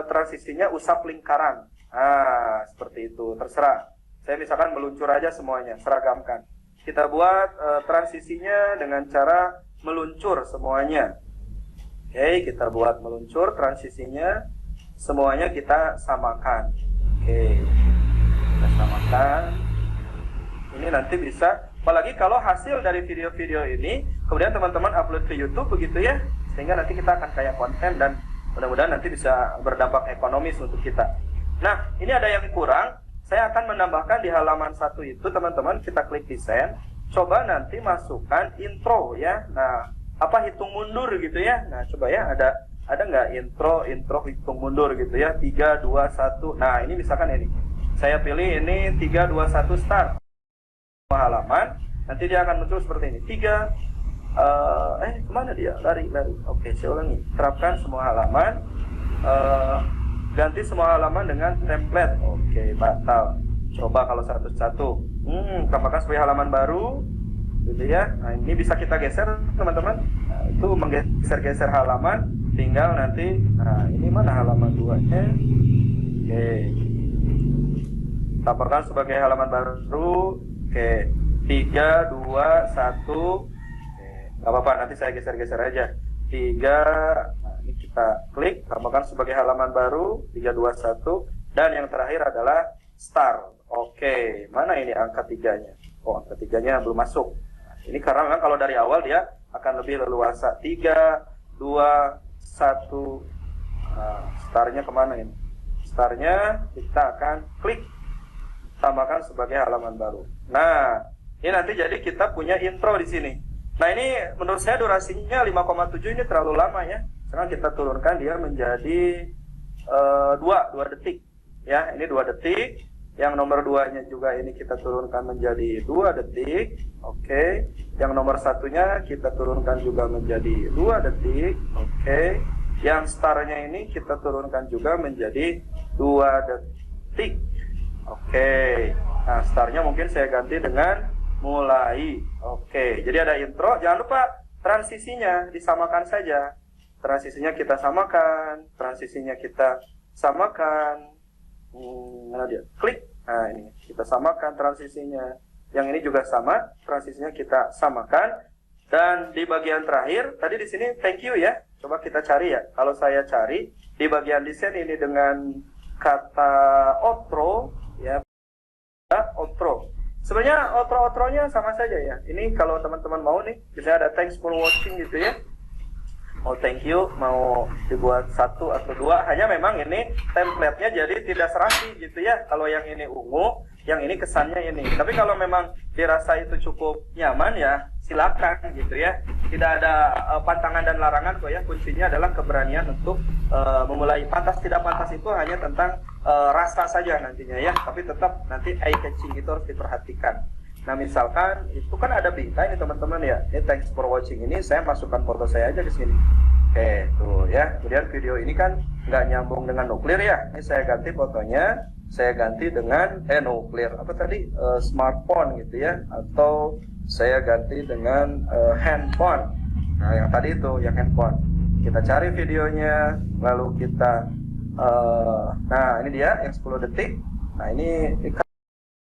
D: transisinya usap lingkaran. Seperti itu, terserah. Saya misalkan meluncur aja semuanya, seragamkan. Kita buat transisinya dengan cara meluncur semuanya. Kita buat meluncur transisinya, semuanya kita samakan. Kita samakan. Ini nanti bisa, apalagi kalau hasil dari video-video ini kemudian teman-teman upload ke YouTube begitu ya, sehingga nanti kita akan kaya konten dan mudah-mudahan nanti bisa berdampak ekonomis untuk kita. Nah ini ada yang kurang, saya akan menambahkan di halaman 1 itu teman-teman, kita klik desain, coba nanti masukkan intro ya. Nah apa hitung mundur gitu ya. Nah coba ya, ada nggak intro hitung mundur gitu ya, 3, 2, 1. Nah ini misalkan ini saya pilih ini 3, 2, 1 start semua halaman, nanti dia akan muncul seperti ini. 3 kemana dia, lari. Saya ulangi, terapkan semua halaman, ganti semua halaman dengan template. Batal. Coba kalau satu-satu, tambahkan sebagai halaman baru gitu ya. Nah ini bisa kita geser teman-teman. Nah, itu menggeser-geser halaman, tinggal nanti, nah ini mana halaman 2-nya. Tambahkan sebagai halaman baru. 3, 2, 1. Gak apa-apa, nanti saya geser-geser aja. 3, nah ini kita klik, tambahkan sebagai halaman baru. 3, 2, 1. Dan yang terakhir adalah start. Mana ini angka 3-nya? Angka 3-nya belum masuk. Nah, ini karena memang kalau dari awal dia akan lebih leluasa. 3, 2, 1. Startnya kemana ini? Startnya kita akan klik, tambahkan sebagai halaman baru. Nah, ini nanti jadi kita punya intro di sini. Nah, ini menurut saya durasinya 5,7 ini terlalu lama ya. Sekarang kita turunkan dia menjadi 2 detik. Ya, ini 2 detik. Yang nomor 2-nya juga ini kita turunkan menjadi 2 detik. Yang nomor 1-nya kita turunkan juga menjadi 2 detik. Yang startnya ini kita turunkan juga menjadi 2 detik. Nah startnya mungkin saya ganti dengan mulai. Jadi ada intro, jangan lupa transisinya disamakan saja. Transisinya kita samakan, mana dia? Klik. Nah ini kita samakan transisinya. Yang ini juga sama, transisinya kita samakan. Dan di bagian terakhir, tadi di sini thank you ya. Coba kita cari ya. Kalau saya cari di bagian desain ini dengan kata outro ya, outro. Sebenarnya outro-outronya sama saja ya. Ini kalau teman-teman mau nih, misalnya ada thanks for watching gitu ya. Mau thank you, mau dibuat satu atau dua. Hanya memang ini template-nya jadi tidak serasi gitu ya. Kalau yang ini ungu, yang ini kesannya ini. Tapi kalau memang dirasa itu cukup nyaman ya, silakan gitu ya. Tidak ada pantangan dan larangan kok ya. Kuncinya adalah keberanian untuk memulai. Pantas tidak pantas itu hanya tentang rasa saja nantinya ya. Tapi tetap nanti eye catching itu harus diperhatikan. Nah misalkan itu kan ada bingkai nih teman-teman ya. Ini thanks for watching ini saya masukkan foto saya aja ke sini. Oke tuh ya. Kemudian video ini kan nggak nyambung dengan nuklir ya. Ini saya ganti fotonya. Saya ganti dengan nuklir apa tadi smartphone gitu ya. Atau saya ganti dengan handphone. Nah yang tadi itu yang handphone. Kita cari videonya. Lalu kita nah ini dia yang 10 detik. Nah ini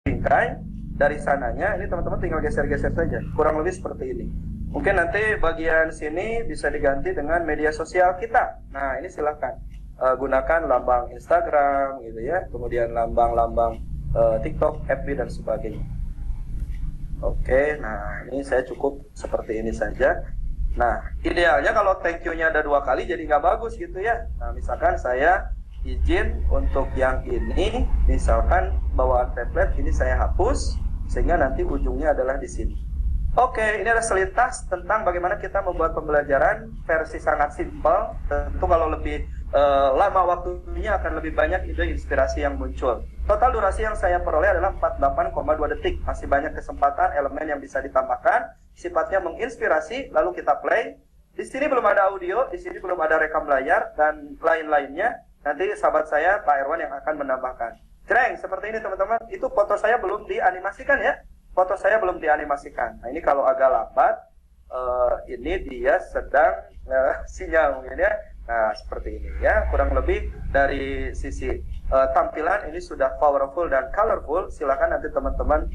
D: bingkai. Dari sananya, ini teman-teman tinggal geser-geser saja. Kurang lebih seperti ini. Mungkin nanti bagian sini bisa diganti dengan media sosial kita. Nah, ini silahkan. Gunakan lambang Instagram, gitu ya. Kemudian lambang-lambang TikTok, FB, dan sebagainya. Oke, nah ini saya cukup seperti ini saja. Nah, idealnya kalau thank you-nya ada 2 kali, jadi nggak bagus gitu ya. Nah, misalkan saya izin untuk yang ini, misalkan bawaan template ini saya hapus, sehingga nanti ujungnya adalah di sini. Oke, ini adalah selintas tentang bagaimana kita membuat pembelajaran versi sangat simpel. Tentu kalau lebih lama waktunya akan lebih banyak ide inspirasi yang muncul. Total durasi yang saya peroleh adalah 48,2 detik. Masih banyak kesempatan elemen yang bisa ditambahkan. Sifatnya menginspirasi, lalu kita play. Di sini belum ada audio, di sini belum ada rekam layar, dan lain-lainnya. Nanti sahabat saya, Pak Erwan, yang akan menambahkan. Jreng, seperti ini teman-teman. Itu foto saya belum dianimasikan ya. Foto saya belum dianimasikan. Nah ini kalau agak lambat, ini dia sedang sinyal mungkin ya. Nah seperti ini ya. Kurang lebih dari sisi tampilan ini sudah powerful dan colorful. Silakan nanti teman-teman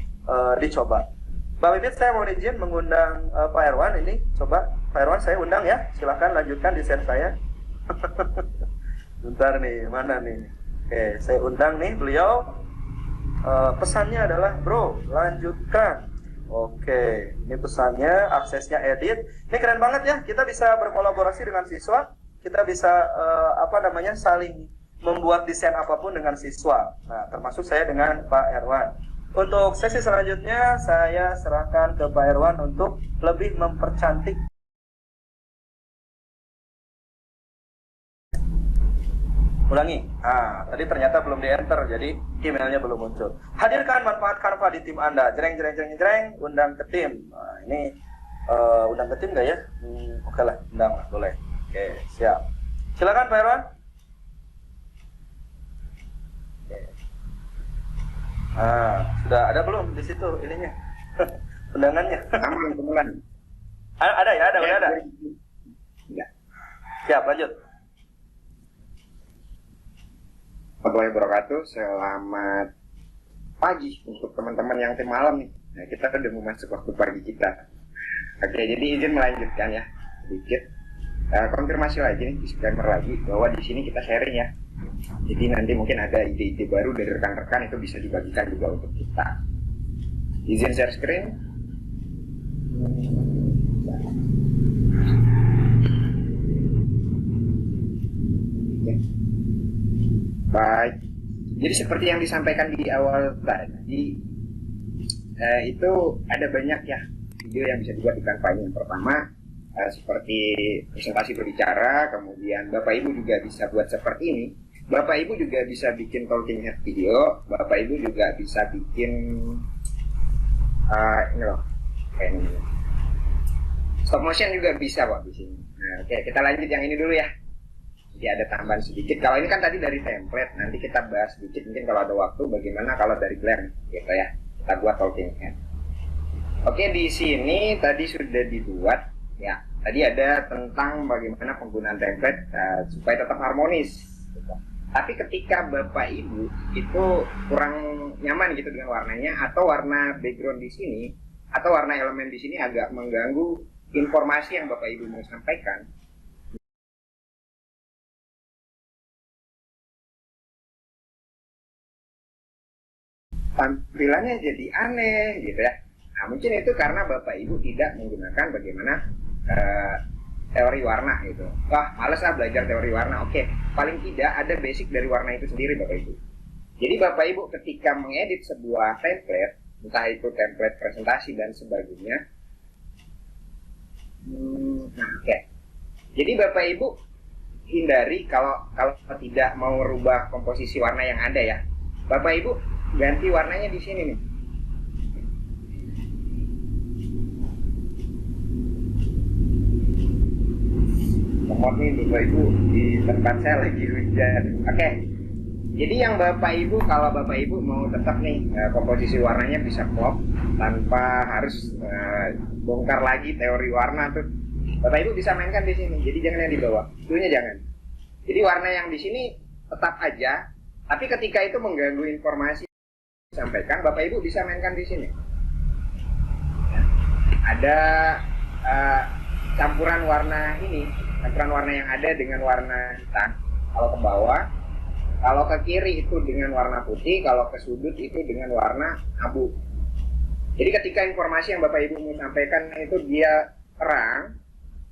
D: dicoba. Mbak Bibit, saya mau izin mengundang Pak Erwan ini. Coba Pak Erwan saya undang ya. Silakan lanjutkan desain saya. Bentar nih, mana nih? Oke, saya undang nih beliau. Pesannya adalah, bro, lanjutkan. Oke, ini pesannya, aksesnya edit. Ini keren banget ya, kita bisa berkolaborasi dengan siswa. Kita bisa, saling membuat desain apapun dengan siswa. Nah, termasuk saya dengan Pak Erwan. Untuk sesi selanjutnya, saya serahkan ke Pak Erwan untuk lebih mempercantik. Ulangi. Nah, tadi ternyata belum di-enter, jadi emailnya belum muncul. Hadirkan manfaat Canva di tim Anda. Jreng, jreng, jreng, jreng, undang ke tim. Nah, ini undang ke tim nggak ya? Oke lah, undang lah, boleh. Oke, siap. Silakan Pak Erwan. Oke. Nah, sudah ada belum di situ ininya? Undangannya.
C: Aman.
D: Ada ya, udah ada.
C: Ya.
D: Siap, lanjut.
C: Warahmatullahi wabarakatuh. Selamat pagi untuk teman-teman yang tim malam nih. Nah, kita udah mau masuk waktu pagi kita. Oke, jadi izin melanjutkan ya sedikit. Konfirmasi lagi nih, disclaimer lagi bahwa di sini kita sharing ya. Jadi nanti mungkin ada ide-ide baru dari rekan-rekan, itu bisa dibagikan juga untuk kita. Izin share screen. Baik, jadi seperti yang disampaikan di awal tadi, itu ada banyak ya video yang bisa dibuat di Canva ini. Yang pertama, seperti presentasi berbicara, kemudian Bapak Ibu juga bisa buat seperti ini. Bapak Ibu juga bisa bikin talking head video, Bapak Ibu juga bisa bikin ini loh, kayak ini. Stop motion juga bisa Pak di sini. Nah, oke, kita lanjut yang ini dulu ya. Jadi ada tambahan sedikit. Kalau ini kan tadi dari template, nanti kita bahas sedikit mungkin kalau ada waktu bagaimana kalau dari blank gitu ya. Kita buat talking head. Oke, di sini tadi sudah dibuat ya. Tadi ada tentang bagaimana penggunaan template supaya tetap harmonis. Gitu. Tapi ketika Bapak Ibu itu kurang nyaman gitu dengan warnanya, atau warna background di sini atau warna elemen di sini agak mengganggu informasi yang Bapak Ibu mau sampaikan,
E: tampilannya jadi aneh gitu ya. Nah mungkin itu karena Bapak Ibu tidak menggunakan bagaimana teori warna gitu. Wah males lah belajar teori warna. Oke, paling tidak ada basic dari warna itu sendiri Bapak Ibu. Jadi Bapak Ibu ketika mengedit sebuah template, entah itu template presentasi dan sebagainya, nah oke. Jadi Bapak Ibu hindari kalau tidak mau merubah komposisi warna yang ada ya. Bapak Ibu ganti warnanya di sini nih. Lemot nih Bapak Ibu, di tempat saya lagi hujan. Oke. Jadi yang Bapak Ibu, kalau Bapak Ibu mau tetap nih komposisi warnanya bisa klop tanpa harus bongkar lagi teori warna tuh, Bapak Ibu bisa mainkan di sini. Jadi jangan yang di bawah, dulunya jangan. Jadi warna yang di sini tetap aja, tapi ketika itu mengganggu informasi disampaikan, Bapak Ibu bisa mainkan di sini. Ada campuran warna ini, campuran warna yang ada dengan warna hitam. Kalau ke bawah, kalau ke kiri itu dengan warna putih, kalau ke sudut itu dengan warna abu. Jadi ketika informasi yang Bapak Ibu mau sampaikan itu dia terang,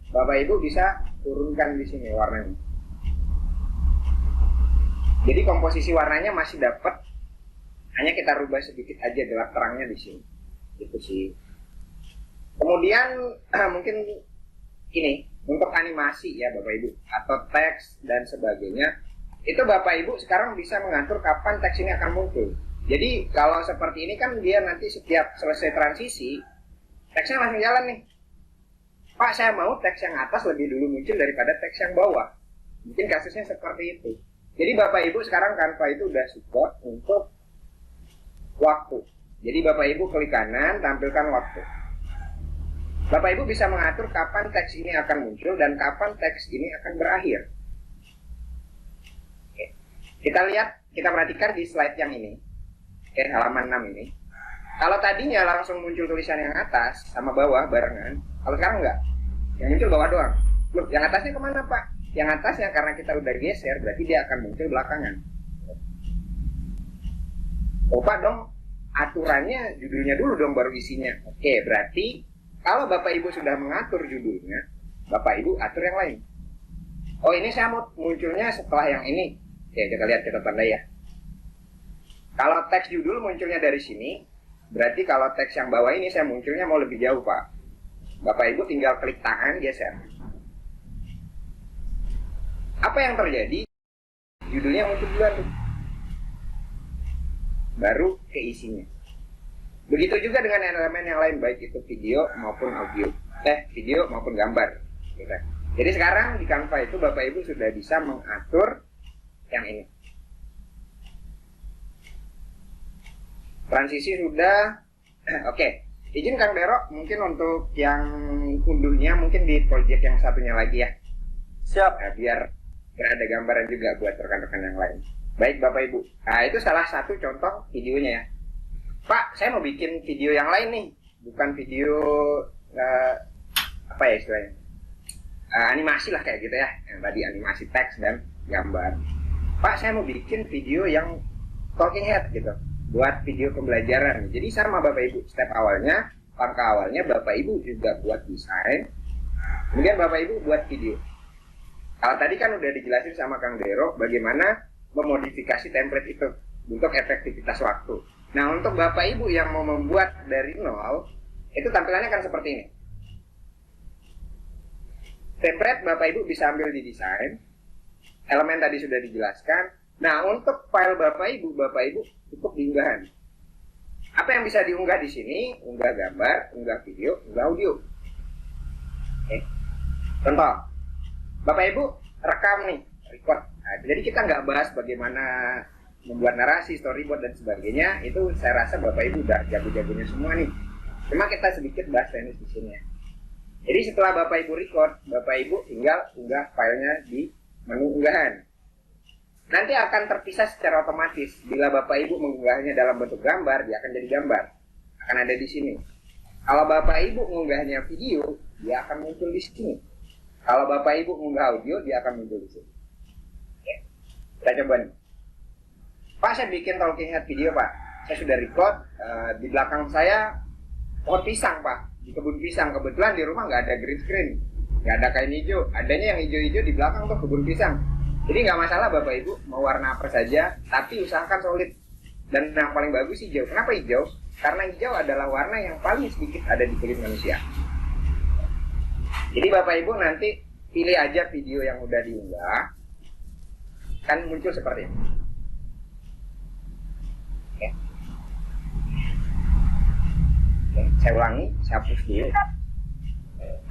E: Bapak Ibu bisa turunkan di sini warnanya. Jadi komposisi warnanya masih dapat, hanya kita rubah sedikit aja gelap terangnya di sini. Gitu sih. Kemudian mungkin ini untuk animasi ya Bapak Ibu atau teks dan sebagainya, itu Bapak Ibu sekarang bisa mengatur kapan teks ini akan muncul. Jadi kalau seperti ini kan dia nanti setiap selesai transisi teksnya langsung jalan nih. Pak, saya mau teks yang atas lebih dulu muncul daripada teks yang bawah. Mungkin kasusnya seperti itu. Jadi Bapak Ibu sekarang Canva itu udah support untuk waktu. Jadi Bapak Ibu klik kanan, tampilkan waktu. Bapak Ibu bisa mengatur kapan teks ini akan muncul dan kapan teks ini akan berakhir. Oke. Kita lihat, kita perhatikan di slide yang ini. Oke, halaman 6 ini. Kalau tadinya langsung muncul tulisan yang atas sama bawah barengan, kalau sekarang enggak. Yang muncul bawah doang. Loh, yang atasnya kemana Pak? Yang atasnya karena kita udah geser, berarti dia akan muncul belakangan. Oh Pak dong, aturannya judulnya dulu dong baru isinya. Oke, berarti kalau Bapak Ibu sudah mengatur judulnya, Bapak Ibu atur yang lain. Oh ini saya mau munculnya setelah yang ini. Oke, kita lihat, kita tandai ya. Kalau teks judul munculnya dari sini, berarti kalau teks yang bawah ini saya munculnya mau lebih jauh Pak. Bapak Ibu tinggal klik tangan, geser. Apa yang terjadi? Judulnya muncul duluan tuh. Baru ke isinya. Begitu juga dengan elemen yang lain, baik itu video maupun audio, video maupun gambar. Gitu. Jadi sekarang di Canva itu Bapak Ibu sudah bisa mengatur yang ini. Transisi sudah, oke. Izin Kang Dero, mungkin untuk yang unduhnya mungkin di project yang satunya lagi ya.
D: Siap.
E: Nah, biar ada gambaran juga buat rekan-rekan yang lain. Baik Bapak Ibu. Nah itu salah satu contoh videonya ya. Pak, saya mau bikin video yang lain nih, bukan video apa ya istilahnya, animasi lah kayak gitu ya, yang tadi animasi teks dan gambar. Pak, saya mau bikin video yang talking head gitu, buat video pembelajaran. Jadi sama Bapak Ibu, step awalnya, langkah awalnya Bapak Ibu juga buat desain, kemudian Bapak Ibu buat video. Kalau tadi kan udah dijelasin sama Kang Dero bagaimana memodifikasi template itu untuk efektivitas waktu. Nah, untuk Bapak Ibu yang mau membuat dari nol, itu tampilannya kan seperti ini. Template Bapak Ibu bisa ambil di desain, elemen tadi sudah dijelaskan. Nah, untuk file Bapak Ibu cukup diunggahan. Apa yang bisa diunggah di sini? Unggah gambar, unggah video, unggah audio. Oke. Contoh, Bapak Ibu rekam nih, record. Nah, jadi kita nggak bahas bagaimana membuat narasi, storyboard dan sebagainya. Itu saya rasa Bapak Ibu udah jago-jagonya semua nih. Cuma kita sedikit bahas teknis di sini. Jadi setelah Bapak Ibu record, Bapak Ibu tinggal unggah filenya di menu unggahan. Nanti akan terpisah secara otomatis. Bila Bapak Ibu mengunggahnya dalam bentuk gambar, dia akan jadi gambar. Akan ada di sini. Kalau Bapak Ibu mengunggahnya video, dia akan muncul di sini. Kalau Bapak Ibu mengunggah audio, dia akan muncul di sini. Oke. Kita coba nih. Pak, saya bikin talking head video Pak. saya sudah record di belakang saya pohon pisang Pak, di kebun pisang. Kebetulan di rumah nggak ada green screen, nggak ada kain hijau, adanya yang hijau-hijau di belakang tuh kebun pisang. Jadi nggak masalah Bapak Ibu mau warna apa saja, tapi usahakan solid. Dan yang paling bagus hijau. Kenapa hijau? Karena hijau adalah warna yang paling sedikit ada di kulit manusia. Jadi Bapak Ibu nanti pilih aja video yang udah diunggah, kan muncul seperti ini. Oke. Oke, saya ulangi, saya hapus dulu.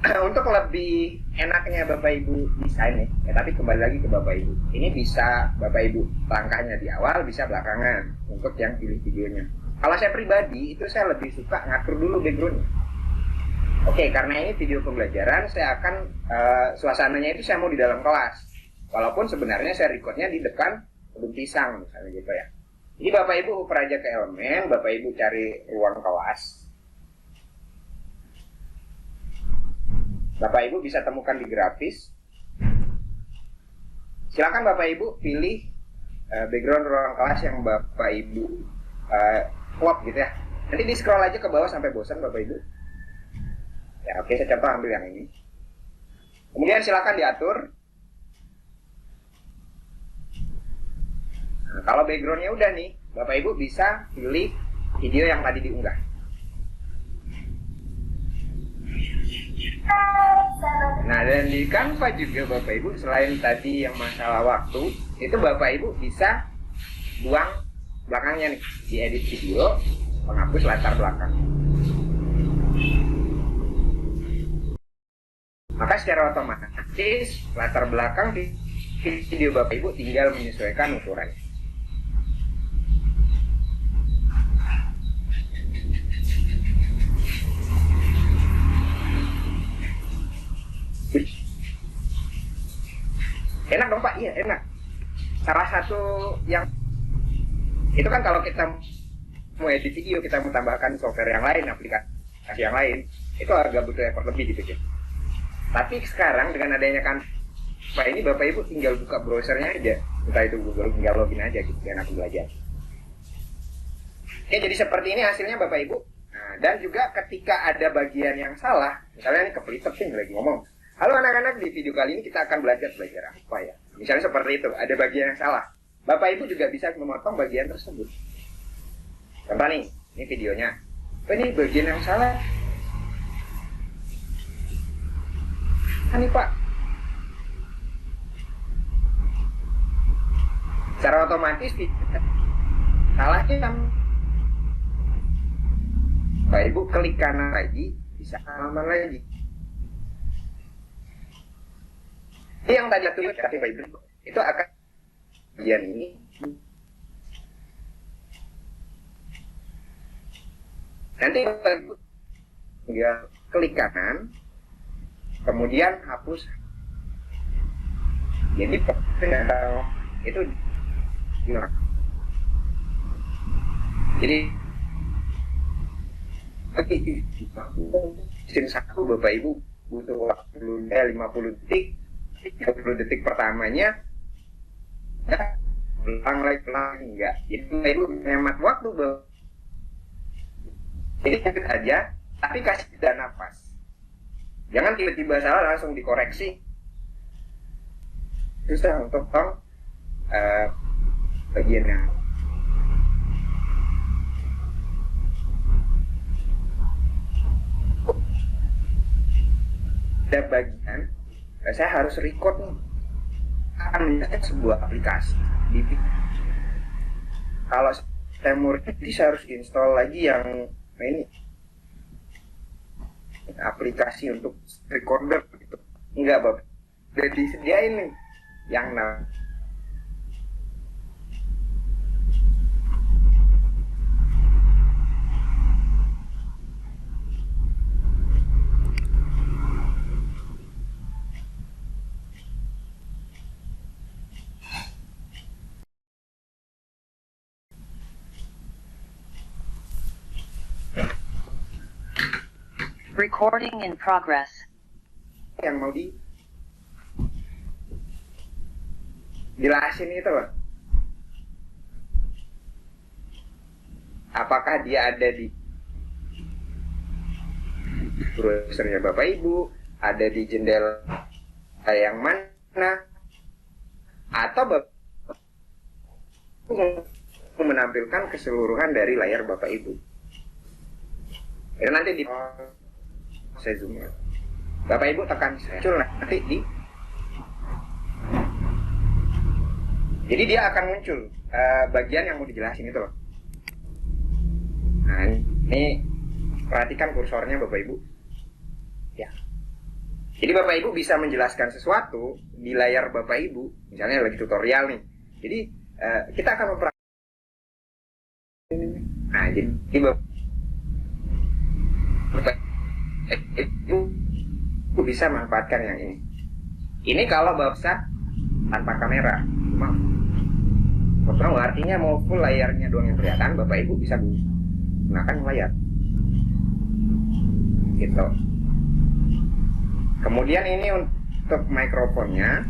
E: Untuk lebih enaknya Bapak Ibu desain nih, tapi kembali lagi ke Bapak Ibu. Ini bisa Bapak Ibu langkahnya di awal, bisa belakangan untuk yang pilih videonya. Kalau saya pribadi itu saya lebih suka ngatur dulu backgroundnya. Oke, karena ini video pembelajaran, saya akan suasananya itu saya mau di dalam kelas. Walaupun sebenarnya saya recordnya di depan kebun pisang misalnya gitu ya. Jadi Bapak Ibu uper aja ke elemen, Bapak Ibu cari ruang kelas. Bapak Ibu bisa temukan di grafis. Silakan Bapak Ibu pilih background ruang kelas yang Bapak Ibu plot gitu ya. Nanti di scroll aja ke bawah sampai bosan Bapak Ibu. Ya oke, saya contoh ambil yang ini. Kemudian silakan diatur. Nah, kalau backgroundnya udah nih, Bapak Ibu bisa pilih video yang tadi diunggah. Nah, dan di Canva juga Bapak Ibu selain tadi yang masalah waktu, itu Bapak Ibu bisa buang belakangnya nih, di edit video, menghapus latar belakang. Maka secara otomatis latar belakang di video Bapak Ibu tinggal menyesuaikan ukurannya. Enak dong Pak, iya enak. Salah satu yang itu kan kalau kita mau edit video, kita mau tambahkan software yang lain, aplikasi yang lain, itu agak butuh effort lebih gitu ya. Tapi sekarang dengan adanya Canva ini Bapak Ibu tinggal buka browsernya aja, entah itu Google, tinggal login aja gitu, enak belajar. Oke, jadi seperti ini hasilnya Bapak Ibu. Nah, dan juga ketika ada bagian yang salah, misalnya ini kepelitet nih lagi ngomong, halo anak-anak, di video kali ini kita akan belajar apa ya? Misalnya seperti itu, ada bagian yang salah. Bapak Ibu juga bisa memotong bagian tersebut. Contoh nih, ini videonya. Ini bagian yang salah. Ini Pak. Secara otomatis salahnya kan. Bapak Ibu klik kanan lagi, bisa halaman lagi. Yang tadi tuh kasih Bapak Ibu itu akan bagian ini nanti Bapak Ibu tinggal klik kanan, kemudian hapus. Jadi itu gimana? Jadi scene 1 Bapak Ibu butuh waktu 50 detik. 30 detik pertamanya ya, ulang lagi enggak. Jadi Bapak Ibu hemat waktu jadi ikut aja, tapi kasih jeda nafas. Jangan tiba-tiba salah langsung dikoreksi. Susah untuk bagian yang ada bagian saya harus record nih, akan menjadi sebuah aplikasi. Kalau saya mau saya harus install lagi yang ini aplikasi untuk recorder gitu. Enggak Bapak, udah disediain nih yang
F: Recording in progress.
E: yang mau jelasin itu Pak. Apakah dia ada di browsernya Bapak Ibu, ada di jendela yang mana, atau Bapak menampilkan keseluruhan dari layar Bapak Ibu. Itu nanti di saya zoom ya. Bapak Ibu tekan muncul nanti di. Jadi dia akan muncul bagian yang mau dijelasin itu loh. Nah, ini perhatikan kursornya Bapak Ibu. Ya. Jadi Bapak Ibu bisa menjelaskan sesuatu di layar Bapak Ibu, misalnya lagi tutorial nih. Jadi kita akan mempraktikkan. Nah, jadi Bapak Ibu bisa manfaatkan yang ini. Ini kalau Bapak tanpa kamera, maaf. Potong artinya mau full layarnya doang yang kelihatan, Bapak Ibu bisa gunakan layar. Gitu. Kemudian ini untuk mikrofonnya,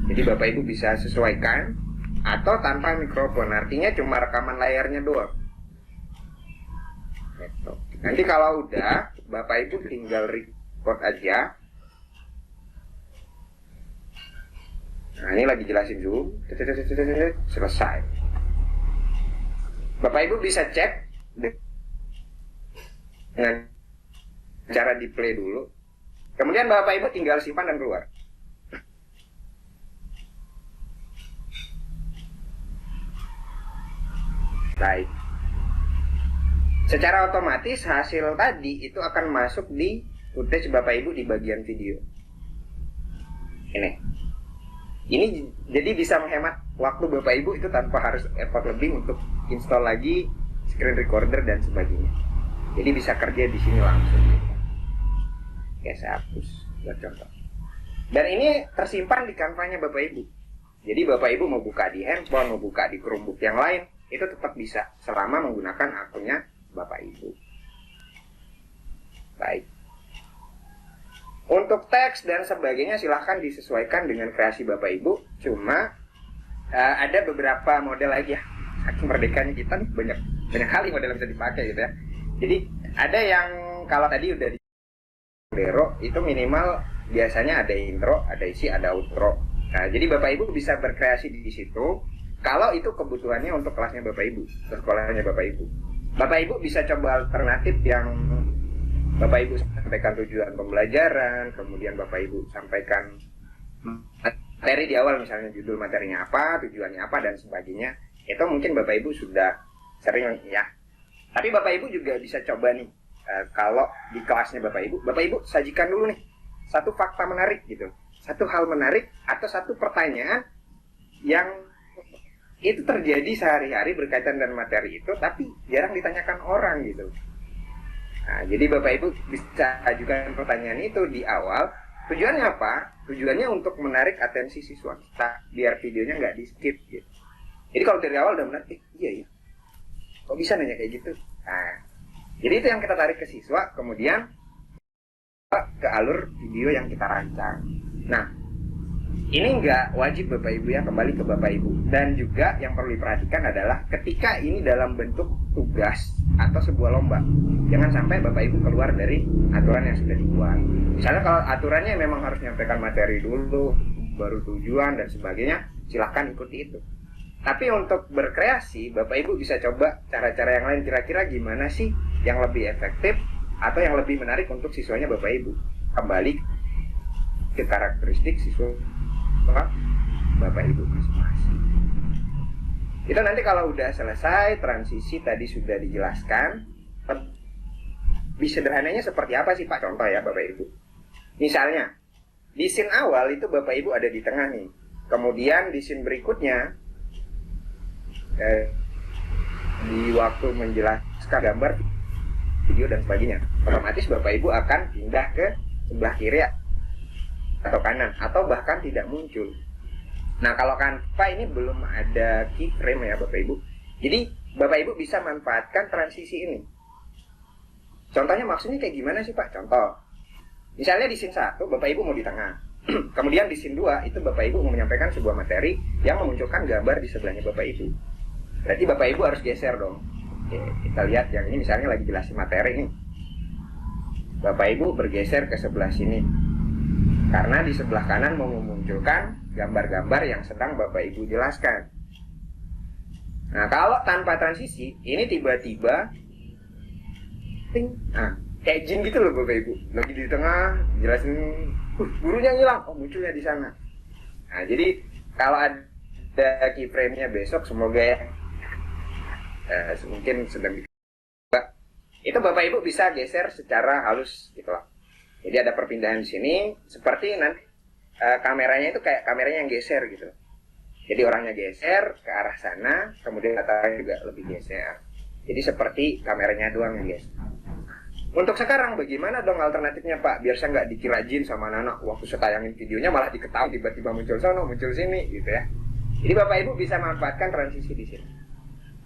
E: jadi Bapak Ibu bisa sesuaikan atau tanpa mikrofon, artinya cuma rekaman layarnya doang. Gitu. Nanti kalau udah, Bapak Ibu tinggal record aja. Nah, ini lagi jelasin Zoom. Selesai. Bapak Ibu bisa cek dengan cara di play dulu. Kemudian Bapak Ibu tinggal simpan dan keluar. Baik. Secara otomatis hasil tadi itu akan masuk di footage Bapak Ibu di bagian video. Ini jadi bisa menghemat waktu Bapak Ibu itu tanpa harus effort lebih untuk install lagi screen recorder dan sebagainya. Jadi bisa kerja di sini langsung. Oke, saya hapus buat contoh. Dan ini tersimpan di kanvanya Bapak Ibu. Jadi Bapak Ibu mau buka di handphone, mau buka di Chromebook yang lain, itu tetap bisa selama menggunakan akunnya Bapak Ibu. Baik. Untuk teks dan sebagainya silahkan disesuaikan dengan kreasi Bapak Ibu. Cuma ada beberapa model lagi ya. Saking merdekanya kita nih banyak kali model yang bisa dipakai gitu ya. Jadi ada yang kalau tadi udah di Dero itu minimal biasanya ada intro, ada isi, ada outro. Nah, jadi Bapak Ibu bisa berkreasi di situ. Kalau itu kebutuhannya untuk kelasnya Bapak Ibu, untuk sekolahnya Bapak Ibu. Bapak Ibu bisa coba alternatif yang Bapak Ibu sampaikan tujuan pembelajaran, kemudian Bapak Ibu sampaikan materi di awal, misalnya judul materinya apa, tujuannya apa, dan sebagainya. Itu mungkin Bapak Ibu sudah sering ya. Tapi Bapak Ibu juga bisa coba nih, kalau di kelasnya Bapak Ibu sajikan dulu nih satu fakta menarik gitu, satu hal menarik atau satu pertanyaan yang itu terjadi sehari-hari berkaitan dengan materi itu, tapi jarang ditanyakan orang gitu. Nah, jadi Bapak Ibu bisa ajukan pertanyaan itu di awal. Tujuannya apa? Tujuannya untuk menarik atensi siswa kita, biar videonya nggak di skip gitu. Jadi kalau dari awal udah menarik, iya ya, kok bisa nanya kayak gitu? Nah, jadi itu yang kita tarik ke siswa, kemudian ke alur video yang kita rancang. Nah, ini nggak wajib Bapak Ibu ya, kembali ke Bapak Ibu. Dan juga yang perlu diperhatikan adalah ketika ini dalam bentuk tugas atau sebuah lomba, jangan sampai Bapak Ibu keluar dari aturan yang sudah dibuat. Misalnya kalau aturannya memang harus menyampaikan materi dulu, baru tujuan dan sebagainya, silahkan ikuti itu. Tapi untuk berkreasi, Bapak Ibu bisa coba cara-cara yang lain, kira-kira gimana sih yang lebih efektif atau yang lebih menarik untuk siswanya Bapak Ibu. Kembali ke karakteristik siswa Bapak Ibu masing-masing. Itu nanti kalau udah selesai, transisi tadi sudah dijelaskan. Lebih sederhananya seperti apa sih Pak? Contoh ya Bapak Ibu. Misalnya, di scene awal itu Bapak Ibu ada di tengah nih. Kemudian di scene berikutnya, di waktu menjelaskan gambar, video dan sebagainya, otomatis Bapak Ibu akan pindah ke sebelah kiri atau kanan, atau bahkan tidak muncul. Nah, kalau Canva ini belum ada keyframe ya Bapak Ibu. Jadi Bapak Ibu bisa manfaatkan transisi ini. Contohnya maksudnya kayak gimana sih Pak? Contoh, misalnya di scene 1 Bapak Ibu mau di tengah. Kemudian di scene 2 itu Bapak Ibu mau menyampaikan sebuah materi yang memunculkan gambar di sebelahnya Bapak Ibu. Berarti Bapak Ibu harus geser dong. Oke, kita lihat yang ini misalnya lagi jelasin materi nih. Bapak Ibu bergeser ke sebelah sini. Karena di sebelah kanan mau memunculkan gambar-gambar yang sedang Bapak Ibu jelaskan. Nah, kalau tanpa transisi, ini tiba-tiba kayak jin gitu loh Bapak Ibu. Lagi di tengah jelasin, gurunya hilang, oh munculnya di sana. Nah, jadi kalau ada keyframe-nya besok, semoga ya, mungkin sedang itu Bapak Ibu bisa geser secara halus gitu loh. Jadi ada perpindahan di sini, seperti nanti kameranya itu kayak kameranya yang geser gitu. Jadi orangnya geser ke arah sana, kemudian latarnya juga lebih geser. Jadi seperti kameranya doang yang geser. Untuk sekarang bagaimana dong alternatifnya Pak? Biar saya nggak dikira jin sama anak-anak. Waktu saya tayangin videonya malah diketahui tiba-tiba muncul sono, muncul sini gitu ya. Jadi Bapak Ibu bisa manfaatkan transisi di sini.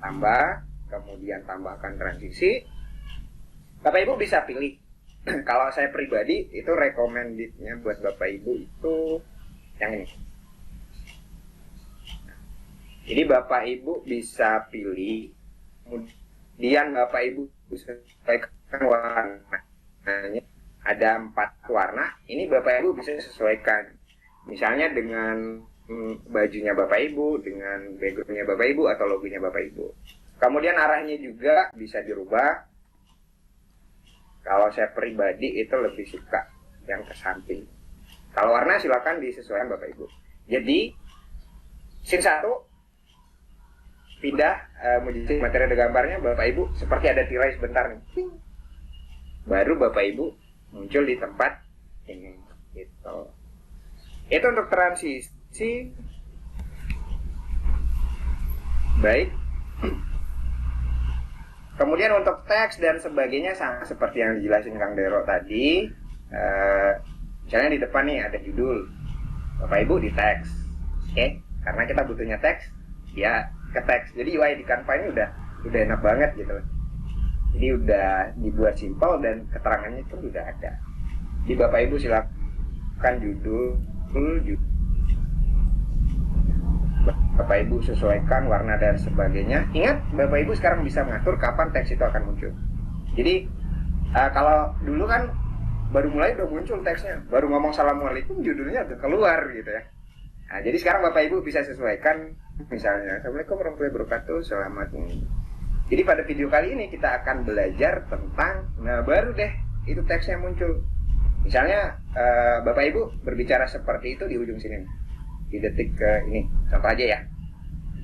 E: Tambah, kemudian tambahkan transisi. Bapak Ibu bisa pilih. Kalau saya pribadi itu recommended-nya buat Bapak Ibu itu yang ini. Jadi Bapak Ibu bisa pilih, kemudian Bapak Ibu bisa sesuaikan warnanya. Ada 4 warna, ini Bapak Ibu bisa sesuaikan. Misalnya dengan bajunya Bapak Ibu, dengan backgroundnya Bapak Ibu, atau logonya Bapak Ibu. Kemudian arahnya juga bisa dirubah. Kalau saya pribadi itu lebih suka yang ke samping. Kalau warna silakan disesuaikan Bapak Ibu. Jadi, scene 1 pindah modifikasi materi ada gambarnya, Bapak Ibu seperti ada tirai sebentar nih. Baru Bapak Ibu muncul di tempat ini gitu. Itu untuk transisi. Baik. Kemudian untuk teks dan sebagainya sama seperti yang dijelasin Kang Dero tadi. Misalnya di depan nih ada judul, Bapak Ibu di teks. Oke, karena kita butuhnya teks, ya ke teks. Jadi UI di Canva ini udah enak banget gitu. Jadi udah dibuat simpel dan keterangannya itu udah ada. Di Bapak Ibu silakan judul. Bapak Ibu sesuaikan warna dan sebagainya. Ingat, Bapak Ibu sekarang bisa mengatur kapan teks itu akan muncul. Jadi kalau dulu kan baru mulai udah muncul teksnya, baru ngomong Assalamualaikum judulnya udah keluar gitu ya. Nah, jadi sekarang Bapak Ibu bisa sesuaikan, misalnya Assalamualaikum warahmatullahi wabarakatuh, selamat ini. Jadi pada video kali ini kita akan belajar tentang, nah baru deh itu teksnya muncul. Misalnya Bapak Ibu berbicara seperti itu di ujung sini, di detik ke ini, contoh aja ya.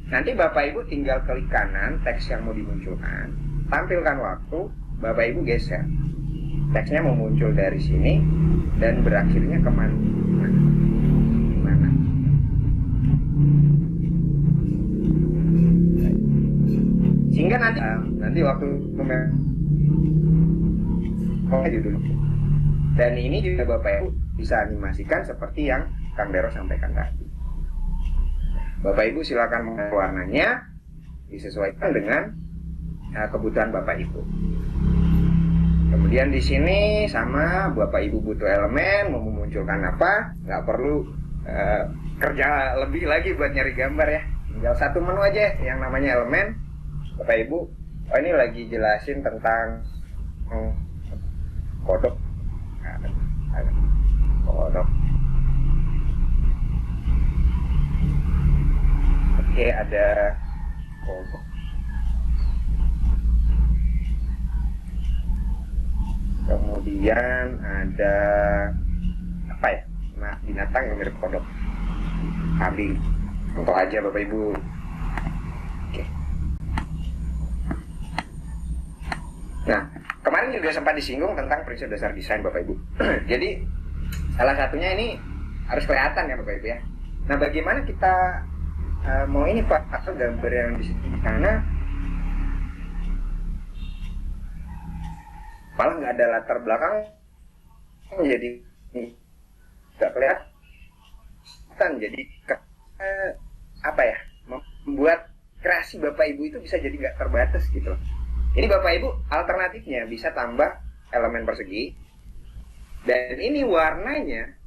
E: Nanti Bapak Ibu tinggal klik kanan teks yang mau dimunculkan, tampilkan waktu, Bapak Ibu geser. Teksnya mau muncul dari sini dan berakhirnya kemana? Gimana? Sehingga nanti waktu judul. Dan ini juga Bapak Ibu bisa animasikan seperti yang Kang Dero sampaikan tadi. Bapak Ibu silakan mengatur warnanya disesuaikan dengan kebutuhan Bapak Ibu. Kemudian di sini sama Bapak Ibu butuh elemen, mau memunculkan apa, nggak perlu kerja lebih lagi buat nyari gambar ya. Tinggal satu menu aja yang namanya elemen. Bapak Ibu, oh ini lagi jelasin tentang kodok. Kodok. Oke, ada kodok. Kemudian ada apa ya? Nah, binatang yang mirip kodok. Kambing. Contoh aja Bapak Ibu. Oke. Nah, kemarin juga sempat disinggung tentang prinsip dasar desain Bapak Ibu. Jadi salah satunya ini harus kelihatan ya Bapak Ibu ya. Nah, bagaimana kita mau ini Pak, atau gambar yang di sana malah nggak ada latar belakang, jadi nggak kelihatan. Jadi apa ya, membuat kreasi Bapak Ibu itu bisa jadi nggak terbatas gitu loh. Ini Bapak Ibu alternatifnya bisa tambah elemen persegi, dan ini warnanya,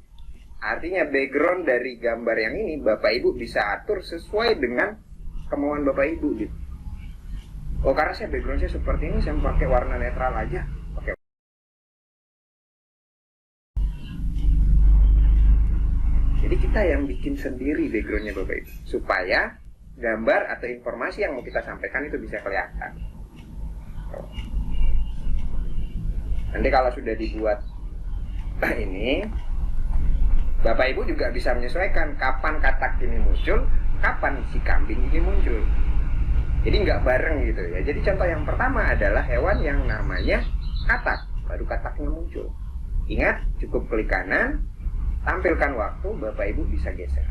E: artinya background dari gambar yang ini Bapak Ibu bisa atur sesuai dengan kemauan Bapak Ibu gitu. Oh, karena saya background saya seperti ini, saya pakai warna netral aja. Pakai. Jadi kita yang bikin sendiri backgroundnya Bapak Ibu, supaya gambar atau informasi yang mau kita sampaikan itu bisa kelihatan. Nanti kalau sudah dibuat ini, Bapak Ibu juga bisa menyesuaikan kapan katak ini muncul, kapan si kambing ini muncul. Jadi nggak bareng gitu ya. Jadi contoh yang pertama adalah hewan yang namanya katak, baru kataknya muncul. Ingat, cukup klik kanan, tampilkan waktu, Bapak Ibu bisa geser.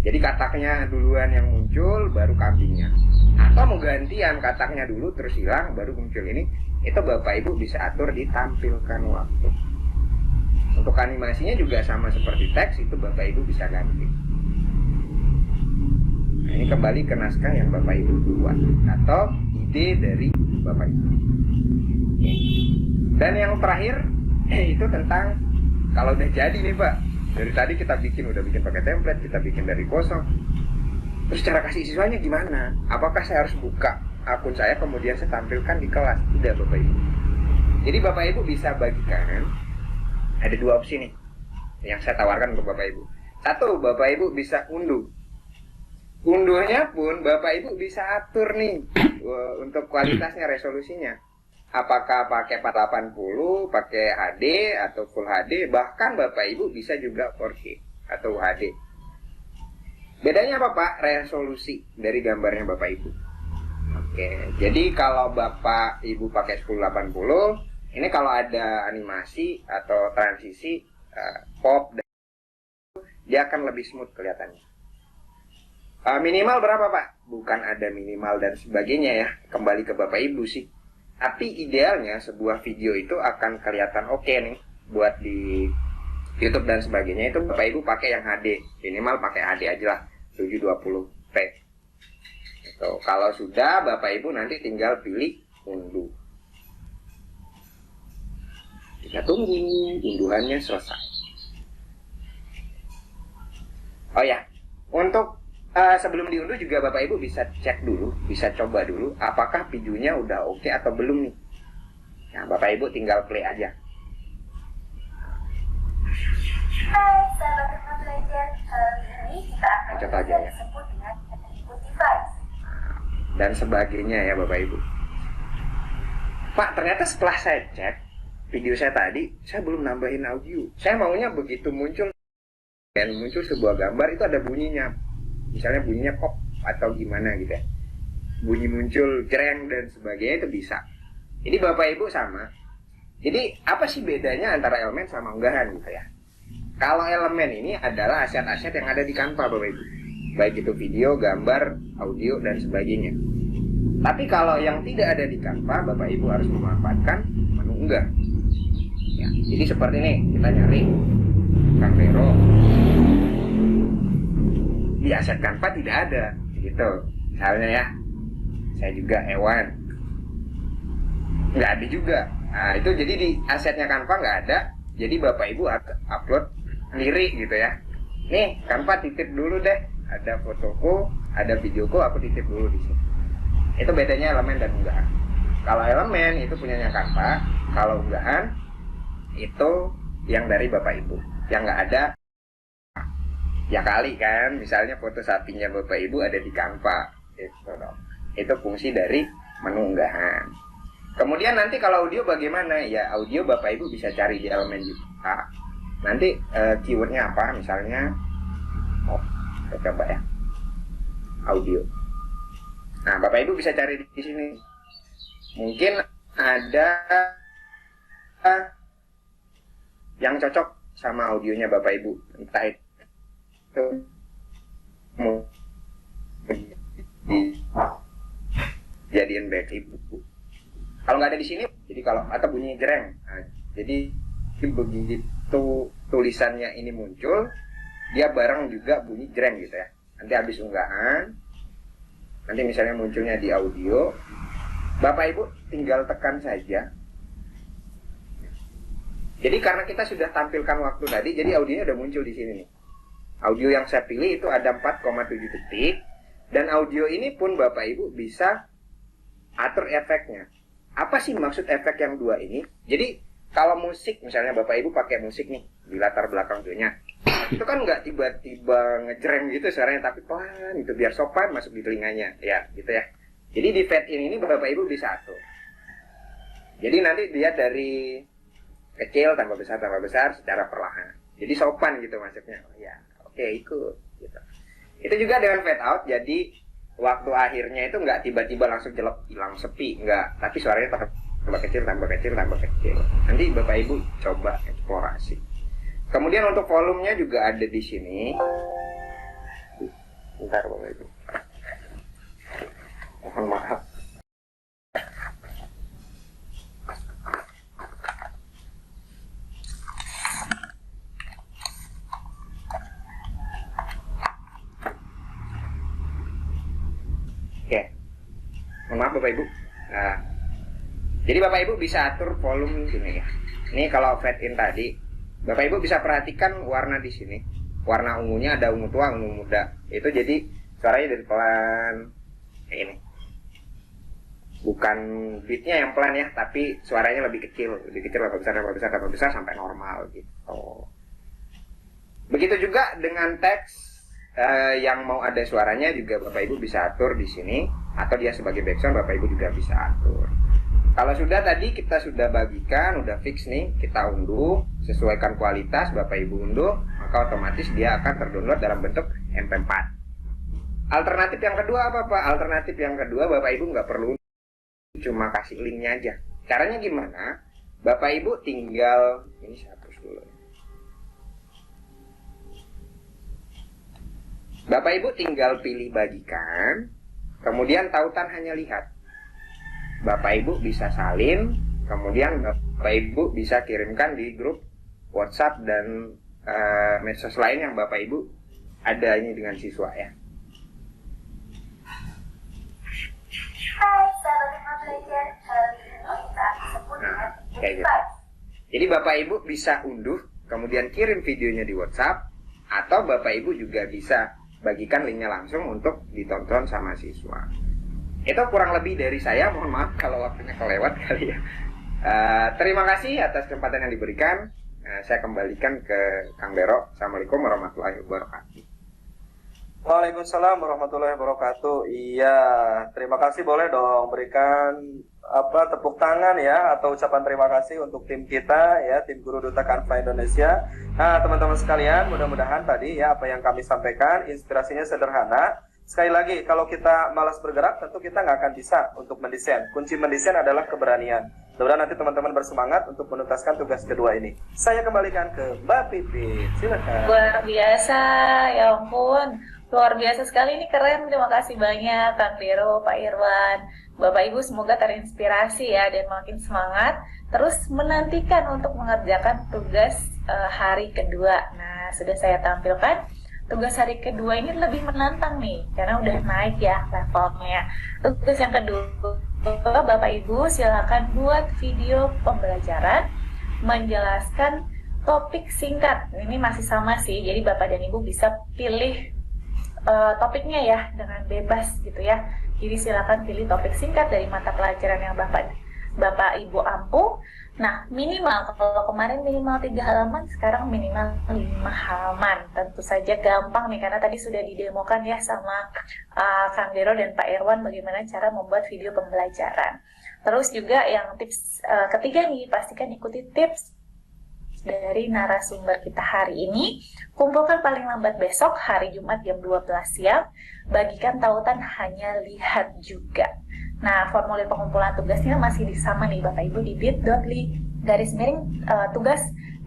E: Jadi kataknya duluan yang muncul, baru kambingnya. Atau mau gantian, kataknya dulu terus hilang, baru muncul ini. Itu Bapak Ibu bisa atur di tampilkan waktu. Untuk animasinya juga sama seperti teks, itu Bapak Ibu bisa ganti. Nah, ini kembali ke naskah yang Bapak Ibu buat atau ide dari Bapak Ibu. Dan yang terakhir itu tentang kalau udah jadi nih Pak, dari tadi kita udah bikin pakai template, kita bikin dari kosong. Terus cara kasih siswanya gimana? Apakah saya harus buka akun saya kemudian saya tampilkan di kelas? Tidak Bapak Ibu. Jadi Bapak Ibu bisa bagikan, ada dua opsi nih yang saya tawarkan untuk Bapak Ibu. Satu, Bapak Ibu bisa unduh. Unduhnya pun Bapak Ibu bisa atur nih untuk kualitasnya, resolusinya. Apakah pakai 480, pakai HD atau Full HD, bahkan Bapak Ibu bisa juga 4K atau HD. Bedanya apa Pak? Resolusi dari gambarnya Bapak Ibu. Oke, jadi kalau Bapak Ibu pakai 1080, ini kalau ada animasi atau transisi pop, dia akan lebih smooth kelihatannya. Minimal berapa Pak? Bukan ada minimal dan sebagainya ya, kembali ke Bapak Ibu sih. Tapi idealnya sebuah video itu akan kelihatan oke nih buat di YouTube dan sebagainya, itu Bapak Ibu pakai yang HD, minimal pakai HD aja lah, 720p. Gitu. Kalau sudah, Bapak Ibu nanti tinggal pilih unduh. Kita tunggu unduhannya selesai. Oh ya, untuk sebelum diunduh juga Bapak Ibu bisa cek dulu, bisa coba dulu apakah videonya udah oke atau belum nih. Nah, Bapak Ibu tinggal play aja.
G: Hai sahabat rumah belajar, kali ini kita akan
E: Coba aja ya.
G: disebut dengan input device.
E: Dan sebagainya ya Bapak Ibu. Pak, ternyata setelah saya cek video saya tadi, saya belum nambahin audio. Saya maunya begitu muncul sebuah gambar itu ada bunyinya. Misalnya bunyinya pop atau gimana gitu ya. Bunyi muncul jreng dan sebagainya itu bisa. Jadi Bapak Ibu sama. Jadi apa sih bedanya antara elemen sama unggahan gitu ya? Kalau elemen ini adalah aset-aset yang ada di Canva Bapak Ibu. Baik itu video, gambar, audio dan sebagainya. Tapi kalau yang tidak ada di Canva, Bapak Ibu harus memanfaatkan menu unggah. Ya, jadi seperti ini, kita nyari Canvero. Di aset Canva tidak ada, gitu. Misalnya ya, saya juga hewan, nggak ada juga. Nah itu jadi di asetnya Canva nggak ada. Jadi Bapak Ibu upload sendiri gitu ya. Nih Canva titip dulu deh, ada fotoku, ada videoku, aku titip dulu di sini. Itu bedanya elemen dan unggahan. Kalau elemen itu punyanya Canva, kalau unggahan itu yang dari Bapak Ibu, yang nggak ada. Ya kali kan, misalnya foto sapinya Bapak Ibu ada di Canva, itu dong. Itu fungsi dari menu unggahan. Kemudian nanti kalau audio bagaimana? Ya audio Bapak Ibu bisa cari di elemen juga. Nanti keywordnya apa? Misalnya, kita coba ya, audio. Nah Bapak Ibu bisa cari di sini. Mungkin ada yang cocok sama audionya Bapak Ibu, entah itu jadian back Ibu. Kalau nggak ada di sini, jadi kalau atau bunyi jreng, nah, jadi begitu tulisannya ini muncul, dia bareng juga bunyi jreng gitu ya. Nanti habis unggahan, nanti misalnya munculnya di audio, Bapak Ibu tinggal tekan saja. Jadi karena kita sudah tampilkan waktu tadi, jadi audionya udah muncul di sini nih. Audio yang saya pilih itu ada 4,7 detik. Dan audio ini pun Bapak Ibu bisa atur efeknya. Apa sih maksud efek yang dua ini? Jadi kalau musik, misalnya Bapak Ibu pakai musik nih di latar belakang videonya, itu kan nggak tiba-tiba ngejreng gitu suaranya, tapi pelan gitu biar sopan masuk di telinganya, ya gitu ya. Jadi di fade in ini Bapak Ibu bisa atur. Jadi nanti dia dari kecil tambah besar secara perlahan. Jadi sopan gitu maksudnya. Ya, oke, ikut gitu. Itu juga dengan fade out, jadi waktu akhirnya itu nggak tiba-tiba langsung jelek hilang sepi, nggak, tapi suaranya tambah kecil. Nanti Bapak Ibu coba eksplorasi. Kemudian untuk volumenya juga ada di sini. Bentar Bapak Ibu. Mohon maaf. Oke, mohon maaf Bapak Ibu. Nah, jadi Bapak Ibu bisa atur volume sini ya. Ini kalau fade in tadi, Bapak Ibu bisa perhatikan warna di sini. Warna ungunya ada ungu tua, ungu muda. Itu jadi suaranya dari pelan kayak ini. Bukan beatnya yang pelan ya, tapi suaranya lebih kecil, tambah besar sampai normal gitu. Begitu juga dengan teks. Yang mau ada suaranya juga Bapak Ibu bisa atur di sini, atau dia sebagai background Bapak Ibu juga bisa atur. Kalau sudah tadi kita sudah bagikan, udah fix nih, kita unduh, sesuaikan kualitas Bapak Ibu unduh, maka otomatis dia akan terdownload dalam bentuk MP4. Alternatif yang kedua apa Pak? Alternatif yang kedua Bapak Ibu nggak perlu cuma kasih linknya aja. Caranya gimana? Bapak Ibu tinggal, ini saya hapus dulu. Bapak Ibu tinggal pilih bagikan, kemudian tautan hanya lihat. Bapak Ibu bisa salin, kemudian Bapak Ibu bisa kirimkan di grup WhatsApp dan medsos lain yang Bapak Ibu ada ini dengan siswa ya.
G: Hai sahabat rumah belajar, kali ini kita sebut dengan
E: Kayak gitu. Jadi Bapak Ibu bisa unduh, kemudian kirim videonya di WhatsApp, atau Bapak Ibu juga bisa bagikan linknya langsung untuk ditonton sama siswa. Itu kurang lebih dari saya, mohon maaf kalau waktunya kelewat kali ya. Terima kasih atas kesempatan yang diberikan. Saya kembalikan ke Kang Dero. Assalamualaikum warahmatullahi wabarakatuh.
D: Waalaikumsalam warahmatullahi wabarakatuh. Iya, terima kasih, boleh dong berikan tepuk tangan ya atau ucapan terima kasih untuk tim kita ya, tim Guru Duta Canva Indonesia. Nah, teman-teman sekalian, mudah-mudahan tadi ya apa yang kami sampaikan inspirasinya sederhana. Sekali lagi, kalau kita malas bergerak, tentu kita nggak akan bisa untuk mendesain. Kunci mendesain adalah keberanian. Mudah-mudahan nanti teman-teman bersemangat untuk menuntaskan tugas kedua ini. Saya kembalikan ke Mbak Pipit, silakan.
A: Luar biasa, ya ampun. Luar biasa sekali, ini keren. Terima kasih banyak Kang Dero, Pak Irwan. Bapak Ibu semoga terinspirasi ya dan makin semangat. Terus menantikan untuk mengerjakan tugas hari kedua. Nah, sudah saya tampilkan. Tugas hari kedua ini lebih menantang nih, karena udah naik ya levelnya. Tugas yang kedua, Bapak Ibu silakan buat video pembelajaran menjelaskan topik singkat. Ini masih sama sih, jadi Bapak dan Ibu bisa pilih topiknya ya dengan bebas gitu ya. Jadi silakan pilih topik singkat dari mata pelajaran yang Bapak Ibu ampuh. Nah, minimal, kalau kemarin minimal 3 halaman, sekarang minimal 5 halaman. Tentu saja gampang nih, karena tadi sudah didemokan ya sama Kang Dero dan Pak Irwan bagaimana cara membuat video pembelajaran. Terus juga yang tips ketiga nih, pastikan ikuti tips dari narasumber kita hari ini. Kumpulkan paling lambat besok, hari Jumat jam 12 siang. Bagikan tautan, hanya lihat juga. Nah, formulir pengumpulan tugasnya masih sama nih Bapak Ibu di bit.ly/tugas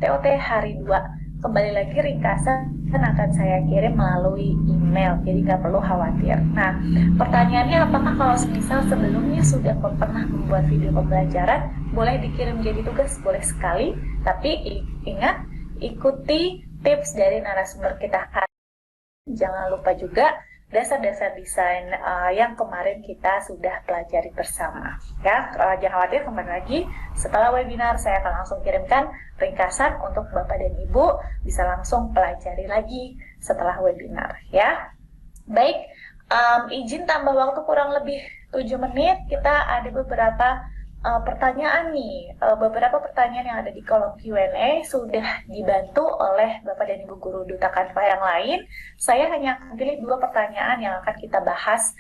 A: TOT hari 2. Kembali lagi ringkasan akan saya kirim melalui email, jadi nggak perlu khawatir. Nah, pertanyaannya apakah kalau misal sebelumnya sudah pernah membuat video pembelajaran, boleh dikirim jadi tugas? Boleh sekali, tapi ingat, ikuti tips dari narasumber kita. Jangan lupa juga dasar-dasar desain yang kemarin kita sudah pelajari bersama. Ya, jangan khawatir, kembali lagi setelah webinar saya akan langsung kirimkan ringkasan untuk Bapak dan Ibu bisa langsung pelajari lagi setelah webinar ya. Baik, izin tambah waktu kurang lebih 7 menit. Kita ada beberapa pertanyaan nih. Beberapa pertanyaan yang ada di kolom Q&A sudah dibantu oleh Bapak dan Ibu Guru Duta Kanva yang lain. Saya hanya akan pilih 2 pertanyaan yang akan kita bahas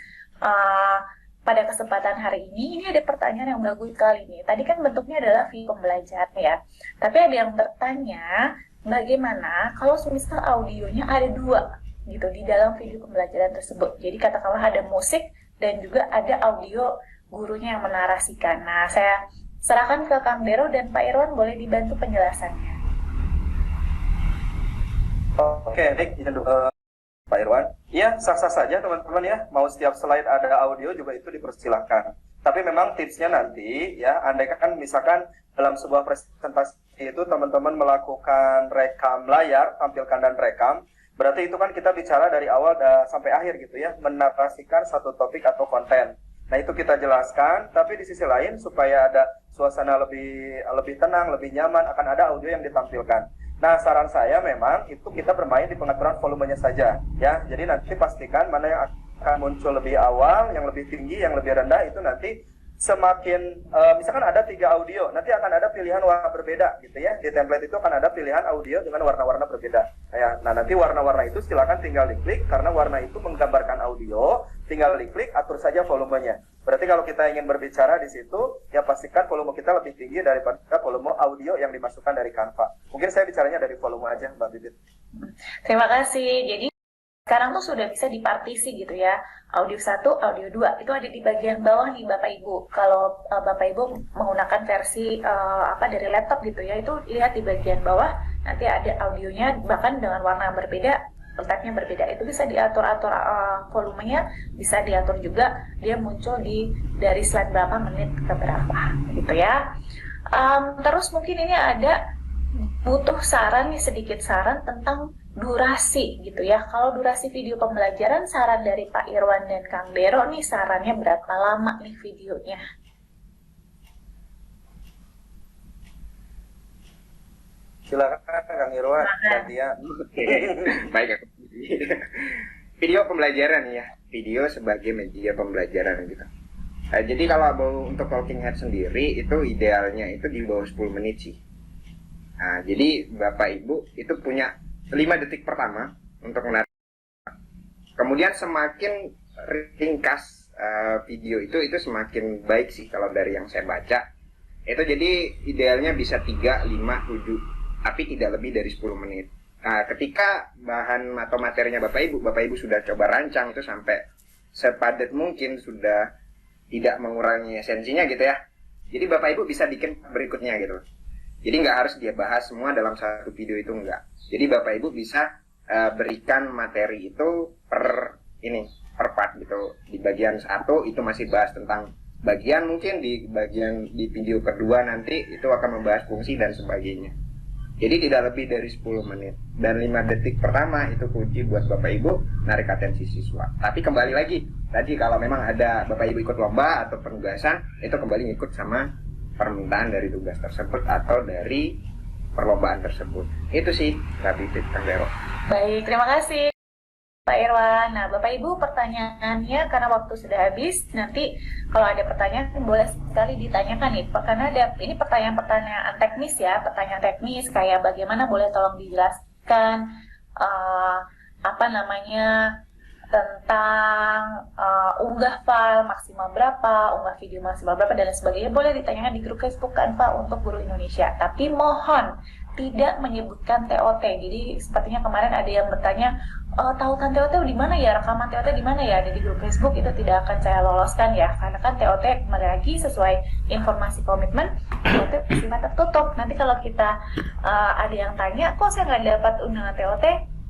A: pada kesempatan hari ini. Ini ada pertanyaan yang bagus sekali nih. Tadi kan bentuknya adalah video pembelajaran ya. Tapi ada yang bertanya, bagaimana kalau semisal audionya ada 2 gitu di dalam video pembelajaran tersebut. Jadi katakanlah ada musik dan juga ada audio gurunya yang menarasikan. Nah, saya serahkan ke Kang Dero dan Pak Irwan, boleh dibantu penjelasannya.
D: Oke, Nick, izin dulu, Pak Irwan. Iya, sah-sah saja teman-teman ya. Mau setiap slide ada audio juga itu dipersilahkan. Tapi memang tipsnya nanti ya, andai kan misalkan dalam sebuah presentasi itu teman-teman melakukan rekam layar, tampilkan dan rekam, berarti itu kan kita bicara dari awal sampai akhir gitu ya, menarasikan satu topik atau konten. Nah, itu kita jelaskan, tapi di sisi lain supaya ada suasana lebih tenang, lebih nyaman, akan ada audio yang ditampilkan. Nah, saran saya memang itu kita bermain di pengaturan volumenya saja ya. Jadi nanti pastikan mana yang akan muncul lebih awal, yang lebih tinggi, yang lebih rendah, itu nanti semakin misalkan ada 3 audio, nanti akan ada pilihan warna berbeda gitu ya. Di template itu akan ada pilihan audio dengan warna-warna berbeda. Nah, nanti warna-warna itu silakan tinggal diklik, karena warna itu menggambarkan audio, tinggal diklik, atur saja volumenya. Berarti kalau kita ingin berbicara di situ, ya pastikan volume kita lebih tinggi daripada volume audio yang dimasukkan dari Canva. Mungkin saya bicaranya dari volume aja, Mbak Bibit.
A: Terima kasih. Jadi sekarang tuh sudah bisa dipartisi gitu ya, audio 1, audio 2 itu ada di bagian bawah nih Bapak Ibu. Kalau Bapak Ibu menggunakan versi dari laptop gitu ya, itu lihat di bagian bawah nanti ada audionya, bahkan dengan warna berbeda, letaknya berbeda. Itu bisa diatur-atur volumenya, bisa diatur juga dia muncul dari slide berapa, menit ke berapa gitu ya. Terus mungkin ini ada butuh saran nih, sedikit saran tentang durasi gitu ya. Kalau durasi video pembelajaran, saran dari Pak Irwan dan Kang Dero nih, sarannya berapa lama nih videonya?
D: Silakan Kang Irwan, gantian.
E: Baik, video pembelajaran ya, video sebagai media pembelajaran gitu. Jadi kalau untuk talking head sendiri itu idealnya itu di bawah 10 menit sih. Nah, jadi Bapak Ibu itu punya 5 detik pertama untuk menarik. Kemudian semakin ringkas video itu semakin baik sih kalau dari yang saya baca. Itu jadi idealnya bisa 3, 5, 7, tapi tidak lebih dari 10 menit. Nah, ketika bahan atau materinya Bapak Ibu sudah coba rancang itu sampai sepadat mungkin, sudah tidak mengurangi esensinya gitu ya. Jadi Bapak Ibu bisa bikin berikutnya gitu. Jadi nggak harus dia bahas semua dalam satu video itu, enggak. Jadi Bapak Ibu bisa berikan materi itu per part gitu. Di bagian 1 itu masih bahas tentang bagian, mungkin di video kedua nanti itu akan membahas fungsi dan sebagainya. Jadi tidak lebih dari 10 menit. Dan 5 detik pertama itu kunci buat Bapak Ibu narik atensi siswa. Tapi kembali lagi, tadi kalau memang ada Bapak Ibu ikut lomba atau penugasan, itu kembali ikut sama permintaan dari tugas tersebut atau dari perlombaan tersebut. Itu sih, Mbak Bibit, Kang Dero.
A: Baik, terima kasih Pak Irwan. Nah, Bapak Ibu, pertanyaannya karena waktu sudah habis, nanti kalau ada pertanyaan boleh sekali ditanyakan nih, karena ada ini pertanyaan-pertanyaan teknis ya, pertanyaan teknis kayak bagaimana, boleh tolong dijelaskan tentang unggah file maksimal berapa, unggah video maksimal berapa, dan lain sebagainya, boleh ditanyakan di grup Facebook Canva untuk Guru Indonesia. Tapi mohon tidak menyebutkan TOT. Jadi sepertinya kemarin ada yang bertanya, tautan TOT di mana ya, rekaman TOT di mana ya, ada di grup Facebook, itu tidak akan saya loloskan ya, karena kan TOT kembali lagi sesuai informasi komitmen, TOT bersifat tertutup. Nanti kalau kita ada yang tanya, kok saya nggak dapat undangan TOT,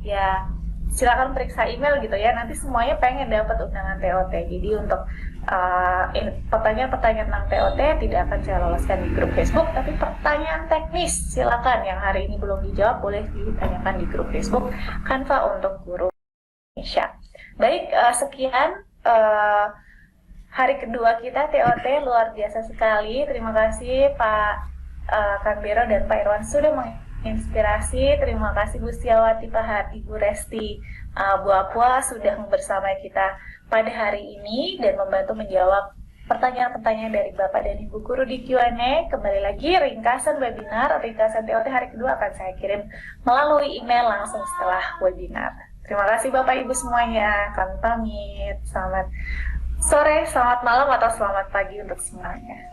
A: ya silakan periksa email gitu ya, nanti semuanya pengen dapat undangan TOT. Jadi untuk pertanyaan-pertanyaan tentang TOT tidak akan saya loloskan di grup Facebook, tapi pertanyaan teknis silakan yang hari ini belum dijawab boleh ditanyakan di grup Facebook Canva untuk Guru Indonesia. Baik, sekian hari kedua kita TOT, luar biasa sekali. Terima kasih Pak Kang Dero dan Pak Irwan sudah inspirasi. Terima kasih Bu Setiawati, Pak Hardi, Bu Resti, Bu Apwa sudah bersama kita pada hari ini dan membantu menjawab pertanyaan-pertanyaan dari Bapak dan Ibu guru di Q&A. Kembali lagi, ringkasan webinar, ringkasan TOT hari kedua akan saya kirim melalui email langsung setelah webinar. Terima kasih Bapak Ibu semuanya. Kami pamit. Selamat sore, selamat malam, atau selamat pagi untuk semuanya.